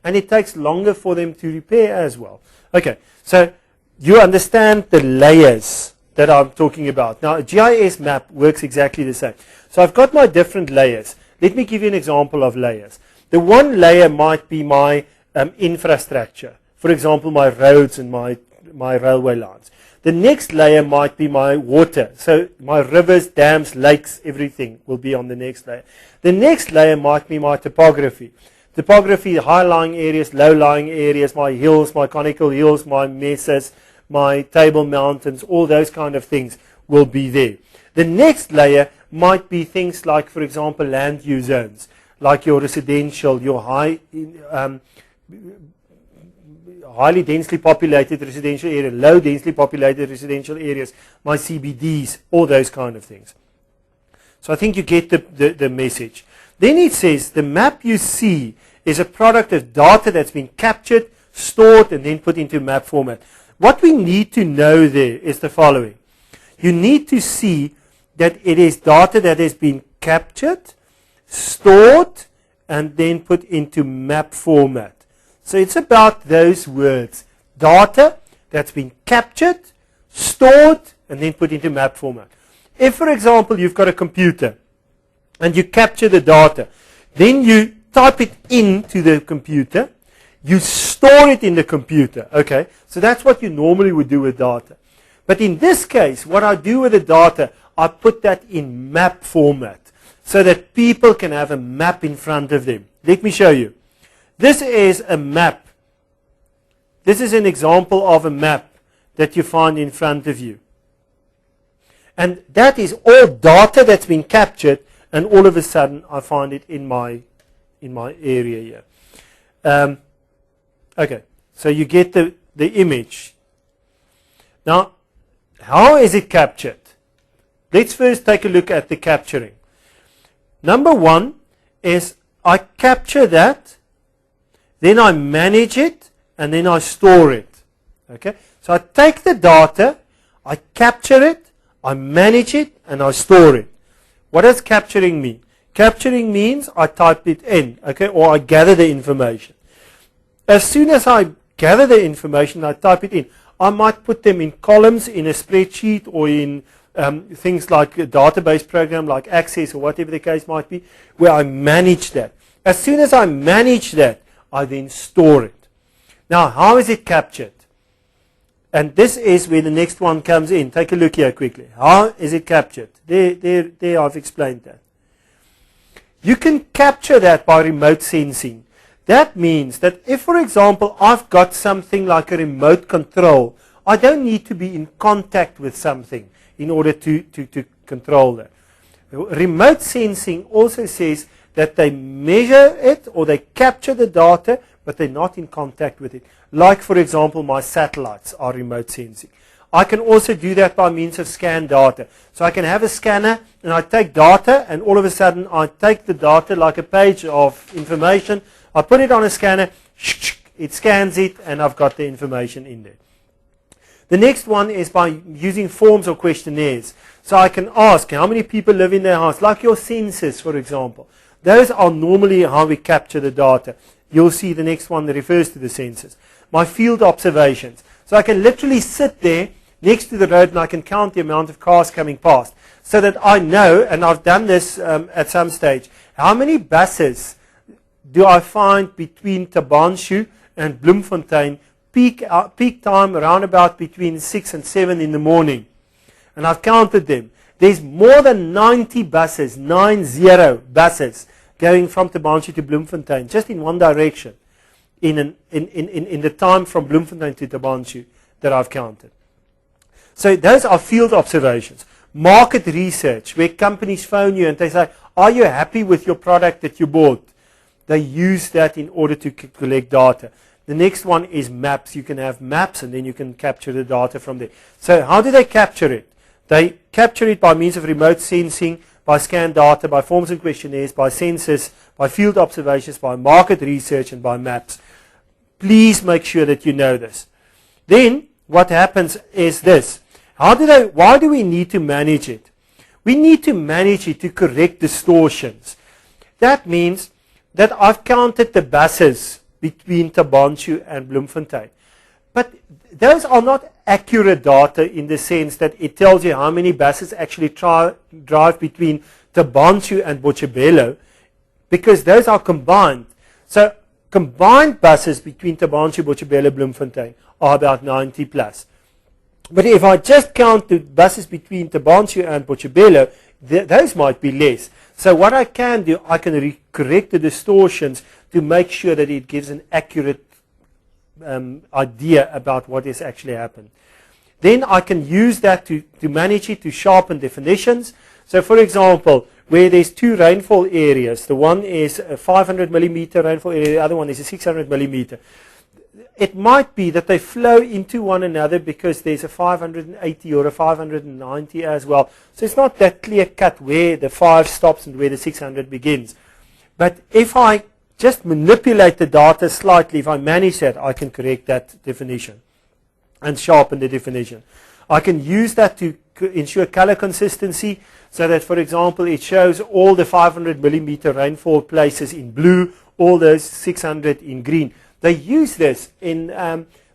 And it takes longer for them to repair as well. Okay, so you understand the layers that I'm talking about. Now, a GIS map works exactly the same. So I've got my different layers. Let me give you an example of layers. The one layer might be my infrastructure. For example, my roads and my railway lines. The next layer might be my water. So my rivers, dams, lakes, everything will be on the next layer. The next layer might be my topography. Topography, high-lying areas, low-lying areas, my hills, my conical hills, my mesas, my table mountains, all those kind of things will be there. The next layer might be things like, for example, land use zones, like your residential, your highly densely populated residential area, low densely populated residential areas, my CBDs, all those kind of things. So I think you get the message. Then it says the map you see is a product of data that's been captured, stored, and then put into map format. What we need to know there is the following. You need to see that it is data that has been captured, stored, and then put into map format. So it's about those words. Data that's been captured, stored, and then put into map format. If, for example, you've got a computer and you capture the data, then you type it into the computer, you store it in the computer. Okay, so that's what you normally would do with data. But in this case, what I do with the data, I put that in map format so that people can have a map in front of them. Let me show you. This is a map. This is an example of a map that you find in front of you. And that is all data that's been captured, and all of a sudden I find it in my area here. Okay, so you get the image. Now, how is it captured? Let's first take a look at the capturing. Number one is I capture that, then I manage it, and then I store it. Okay, so I take the data, I capture it, I manage it, and I store it. What does capturing mean? Capturing means I type it in, okay, or I gather the information. As soon as I gather the information, I type it in. I might put them in columns in a spreadsheet or in things like a database program like Access or whatever the case might be, where I manage that. As soon as I manage that, I then store it. Now, how is it captured? And this is where the next one comes in. Take a look here quickly. How is it captured? There I've explained that. You can capture that by remote sensing. That means that if, for example, I've got something like a remote control, I don't need to be in contact with something in order to control that. Remote sensing also says that they measure it or they capture the data, but they're not in contact with it. Like, for example, my satellites are remote sensing. I can also do that by means of scan data. So I can have a scanner and I take data, and all of a sudden I take the data like a page of information, I put it on a scanner, it scans it, and I've got the information in there. The next one is by using forms or questionnaires. So I can ask how many people live in their house, like your census, for example. Those are normally how we capture the data. You'll see the next one that refers to the census. My field observations. So I can literally sit there next to the road and I can count the amount of cars coming past, so that I know, and I've done this at some stage, how many buses do I find between Tabanshu and Bloemfontein peak time around about between 6 and 7 in the morning. And I've counted them. There's more than 90 buses, 90 buses, going from Tabanshu to Bloemfontein, just in one direction, in the time from Bloemfontein to Tabanshu that I've counted. So those are field observations. Market research, where companies phone you and they say, are you happy with your product that you bought? They use that in order to collect data. The next one is maps. You can have maps and then you can capture the data from there. So how do they capture it? They capture it by means of remote sensing, by scan data, by forms and questionnaires, by census, by field observations, by market research, and by maps. Please make sure that you know this. Then what happens is this. Why do we need to manage it? We need to manage it to correct distortions. That means that I've counted the buses between Tabanshu and Bloemfontein. But those are not accurate data in the sense that it tells you how many buses actually drive between Tabanshu and Botshabelo, because those are combined. So combined buses between Tabanshu, Botshabelo, Bloemfontein are about 90 plus. But if I just count the buses between Tabanshu and Botshabelo, those might be less. So what I can do, I can correct the distortions to make sure that it gives an accurate idea about what has actually happened. Then I can use that to manage it, to sharpen definitions. So for example, where there's two rainfall areas, the one is a 500 millimeter rainfall area, the other one is a 600 millimeter. It might be that they flow into one another because there's a 580 or a 590 as well. So it's not that clear cut where the 5 stops and where the 600 begins. But if I just manipulate the data slightly, if I manage that, I can correct that definition and sharpen the definition. I can use that to ensure color consistency, so that, for example, it shows all the 500 millimeter rainfall places in blue, all those 600 in green. They use this in,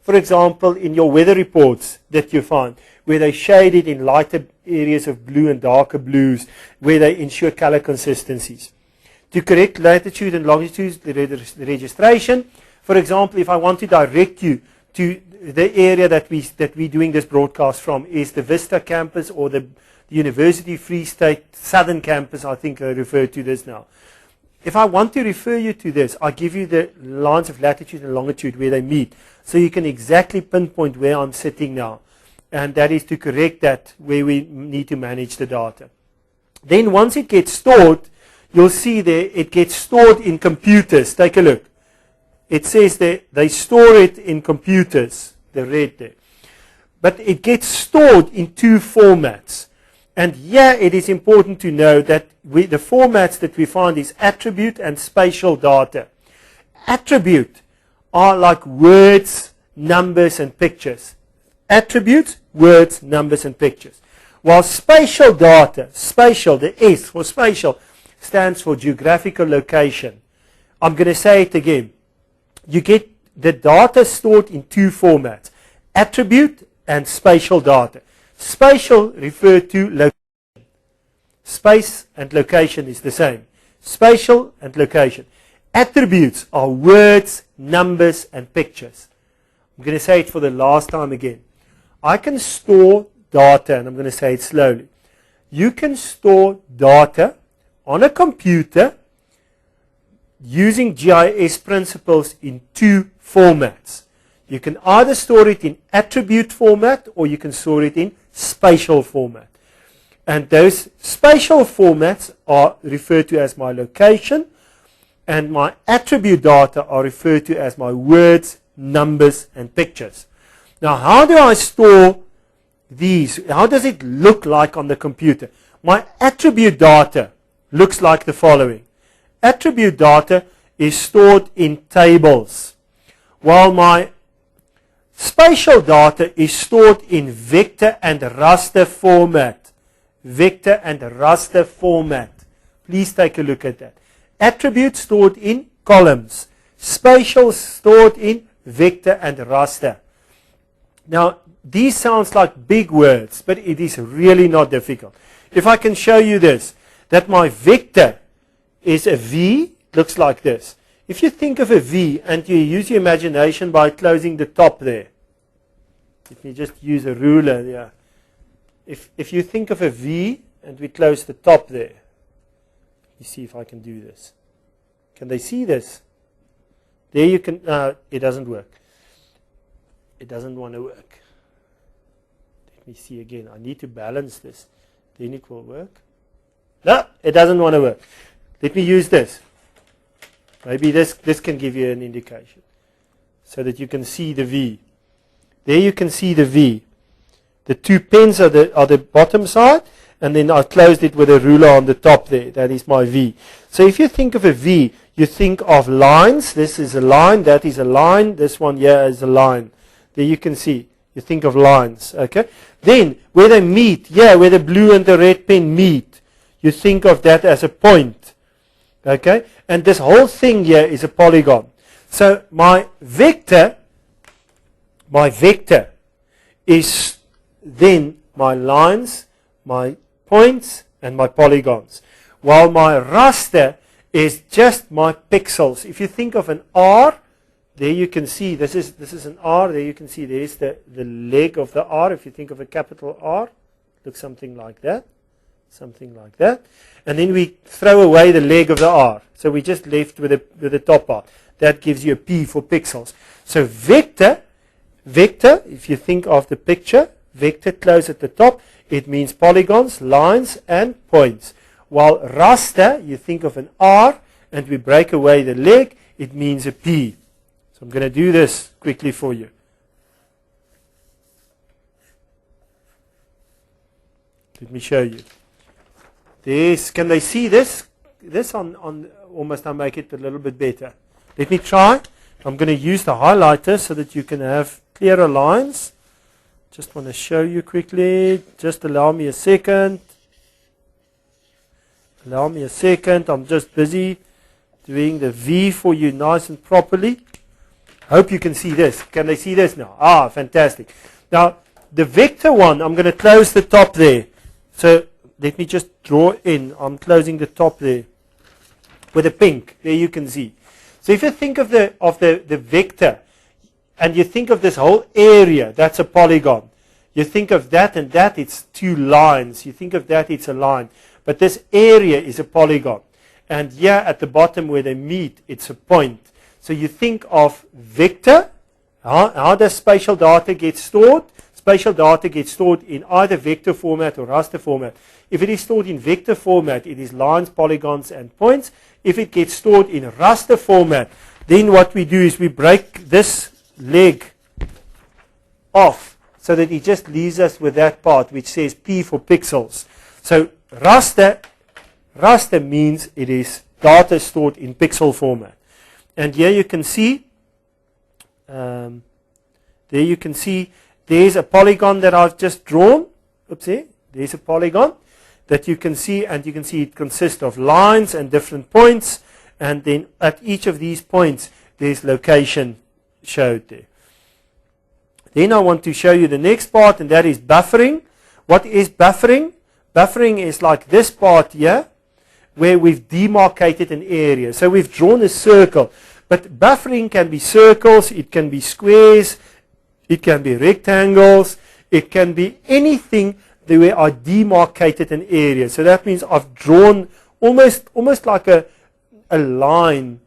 for example, in your weather reports that you find, where they shade it in lighter areas of blue and darker blues, where they ensure color consistencies. To correct latitude and longitude, the registration. For example, if I want to direct you to the area that we're doing this broadcast from, is the Vista campus or the University Free State Southern campus, I think I refer to this now. If I want to refer you to this, I give you the lines of latitude and longitude where they meet, so you can exactly pinpoint where I'm sitting now. and that is to correct that where we need to manage the data. Then once it gets stored, you'll see there it gets stored in computers. Take a look. It says that they store it in computers, the red there. But it gets stored in two formats. And here it is important to know that the formats that we find is attribute and spatial data. Attribute are like words, numbers, and pictures. Attributes, words, numbers, and pictures. While spatial data, spatial, the S for spatial, stands for geographical location. I'm going to say it again. You get the data stored in two formats, attribute and spatial data. Spatial refer to location. Space and location is the same. Spatial and location. Attributes are words, numbers, and pictures. I'm going to say it for the last time again. I can store data, and I'm going to say it slowly. You can store data on a computer using GIS principles in two formats. You can either store it in attribute format or you can store it in spatial format. And those spatial formats are referred to as my location, and my attribute data are referred to as my words, numbers, and pictures. Now, how do I store these? How does it look like on the computer? My attribute data looks like the following. Attribute data is stored in tables, while my spatial data is stored in vector and raster format. Vector and raster format. Please take a look at that. Attribute stored in columns. Spatial stored in vector and raster. Now, these sounds like big words, but it is really not difficult. If I can show you this, that my vector is a V, looks like this. If you think of a V and you use your imagination by closing the top there. If you just use a ruler there. If you think of a V and we close the top there. Let me see if I can do this. Can they see this? There you can, it doesn't work. It doesn't want to work. Let me see again. I need to balance this. Then it will work. No, it doesn't want to work. Let me use this. Maybe this can give you an indication so that you can see the V. There you can see the V. The two pens are the bottom side, and then I closed it with a ruler on the top there. That is my V. So if you think of a V, you think of lines. This is a line, that is a line, this one here is a line. There you can see. You think of lines, okay? Then, where they meet, where the blue and the red pen meet, you think of that as a point, okay? And this whole thing here is a polygon. So my vector is then my lines, my points, and my polygons. While my raster is just my pixels. If you think of an R, there you can see, this is an R, there you can see there's the leg of the R. If you think of a capital R, looks something like that. Something like that. And then we throw away the leg of the R. So we just left with the top part. That gives you a P for pixels. So vector, if you think of the picture, vector close at the top, it means polygons, lines, and points. While raster, you think of an R, and we break away the leg, it means a P. So I'm going to do this quickly for you. Let me show you. Can they see this? This on almost I make it a little bit better. Let me try. I'm going to use the highlighter so that you can have clearer lines. Just want to show you quickly. Just allow me a second. Allow me a second. I'm just busy doing the V for you nice and properly. Hope you can see this. Can they see this now? Ah, fantastic. Now, the vector one, I'm going to close the top there. So let me just draw in. I'm closing the top there with a pink. There you can see. So if you think of the vector and you think of this whole area, that's a polygon. You think of that and that, it's two lines. You think of that, it's a line. But this area is a polygon. And here at the bottom where they meet, it's a point. So you think of vector. How does spatial data get stored? spatial data gets stored in either vector format or raster format. If it is stored in vector format, it is lines, polygons, and points. If it gets stored in raster format, then what we do is we break this leg off so that it just leaves us with that part which says P for pixels. So raster means it is data stored in pixel format. And here you can see, there's a polygon that I've just drawn. Oops, there's a polygon that you can see, and you can see it consists of lines and different points, and then at each of these points there's location showed there. Then I want to show you the next part, and that is buffering. What is buffering? Buffering is like this part here, where we've demarcated an area. So we've drawn a circle, but buffering can be circles, it can be squares, it can be rectangles, it can be anything the way I demarcated an area. So that means I've drawn almost like a line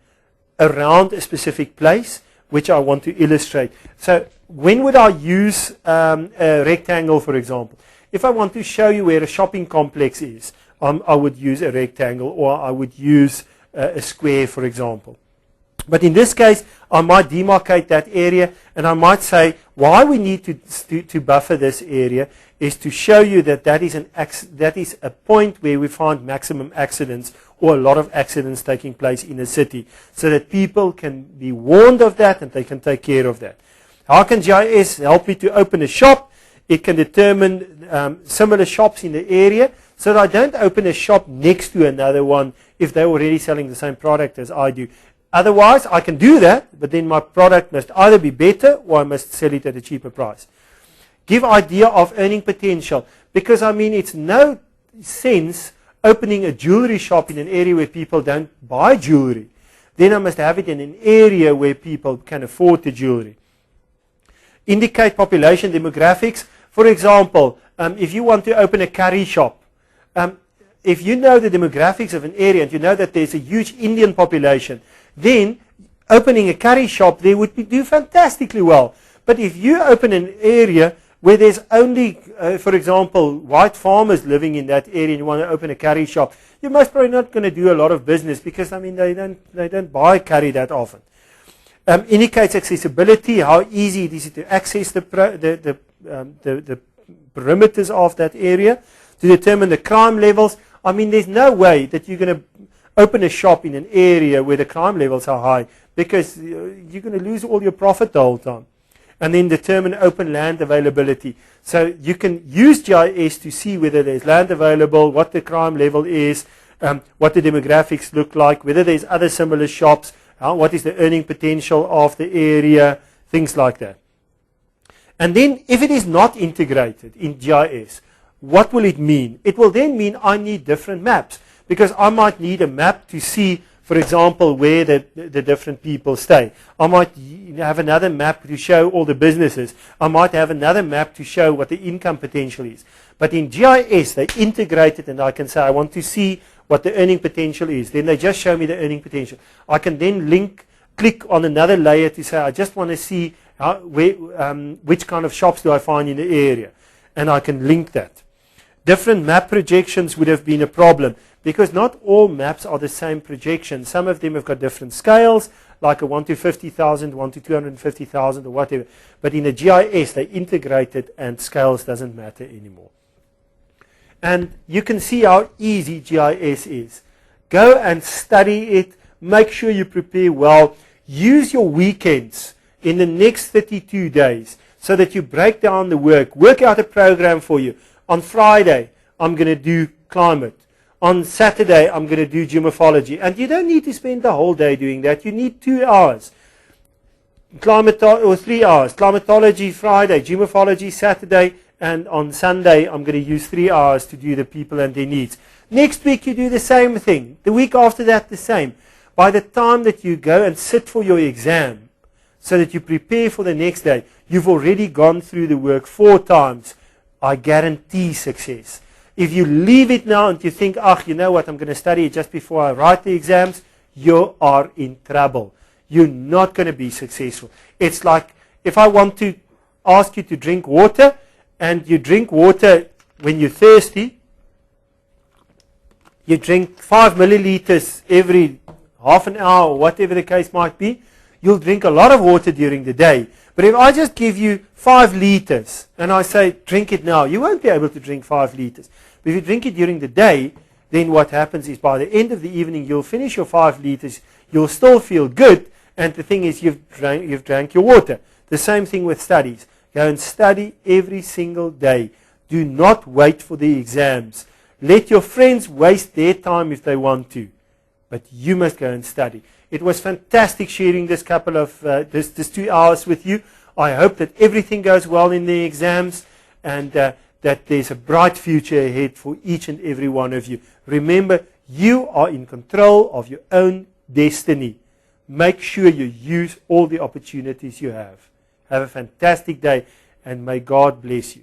around a specific place which I want to illustrate. So when would I use a rectangle, for example? If I want to show you where a shopping complex is, I would use a rectangle, or I would use a square, for example. But in this case, I might demarcate that area, and I might say why we need to buffer this area is to show you that that is a point where we find maximum accidents, or a lot of accidents taking place in a city, so that people can be warned of that and they can take care of that. How can GIS help me to open a shop? It can determine similar shops in the area, so that I don't open a shop next to another one if they're already selling the same product as I do. Otherwise, I can do that, but then my product must either be better or I must sell it at a cheaper price. Give idea of earning potential, because I mean it's no sense opening a jewelry shop in an area where people don't buy jewelry. Then I must have it in an area where people can afford the jewelry. Indicate population demographics. For example, if you want to open a curry shop, if you know the demographics of an area and you know that there's a huge Indian population, then opening a curry shop there would do fantastically well. But if you open an area where there's only, for example, white farmers living in that area and you want to open a curry shop, you're most probably not going to do a lot of business, because I mean they don't buy curry that often. Indicates accessibility, how easy it is to access the perimeters of that area. To determine the crime levels. I mean, there's no way that you're going to open a shop in an area where the crime levels are high, because you're going to lose all your profit the whole time. And then determine open land availability. So you can use GIS to see whether there's land available, what the crime level is, what the demographics look like, whether there's other similar shops, what is the earning potential of the area, things like that. And then if it is not integrated in GIS, what will it mean? It will then mean I need different maps, because I might need a map to see, for example, where the different people stay. I might have another map to show all the businesses. I might have another map to show what the income potential is. But in GIS, they integrate it, and I can say I want to see what the earning potential is. Then they just show me the earning potential. I can then click on another layer to say I just want to see which kind of shops do I find in the area. And I can link that. Different map projections would have been a problem, because not all maps are the same projection. Some of them have got different scales, like a 1 to 50,000, 1 to 250,000, or whatever. But in a GIS, they integrate it, and scales doesn't matter anymore. And you can see how easy GIS is. Go and study it. Make sure you prepare well. Use your weekends in the next 32 days so that you break down the work. Work out a program for you. On Friday, I'm going to do climate. On Saturday, I'm going to do geomorphology. And you don't need to spend the whole day doing that. You need 2 hours. Or 3 hours. Climatology Friday, geomorphology Saturday, and on Sunday, I'm going to use 3 hours to do the people and their needs. Next week, you do the same thing. The week after that, the same. By the time that you go and sit for your exam, so that you prepare for the next day, you've already gone through the work 4 times. I guarantee success. If you leave it now and you think, you know what, I'm going to study it just before I write the exams, you are in trouble. You're not going to be successful. It's like if I want to ask you to drink water and you drink water when you're thirsty, you drink 5 milliliters every half an hour or whatever the case might be, you'll drink a lot of water during the day. But if I just give you 5 liters and I say drink it now, you won't be able to drink 5 liters. But if you drink it during the day, then what happens is by the end of the evening you'll finish your 5 liters, you'll still feel good, and the thing is you've drank your water. The same thing with studies. Go and study every single day. Do not wait for the exams. Let your friends waste their time if they want to, but you must go and study. It was fantastic sharing this couple of this 2 hours with you. I hope that everything goes well in the exams, and that there's a bright future ahead for each and every one of you. Remember, you are in control of your own destiny. Make sure you use all the opportunities you have. Have a fantastic day, and may God bless you.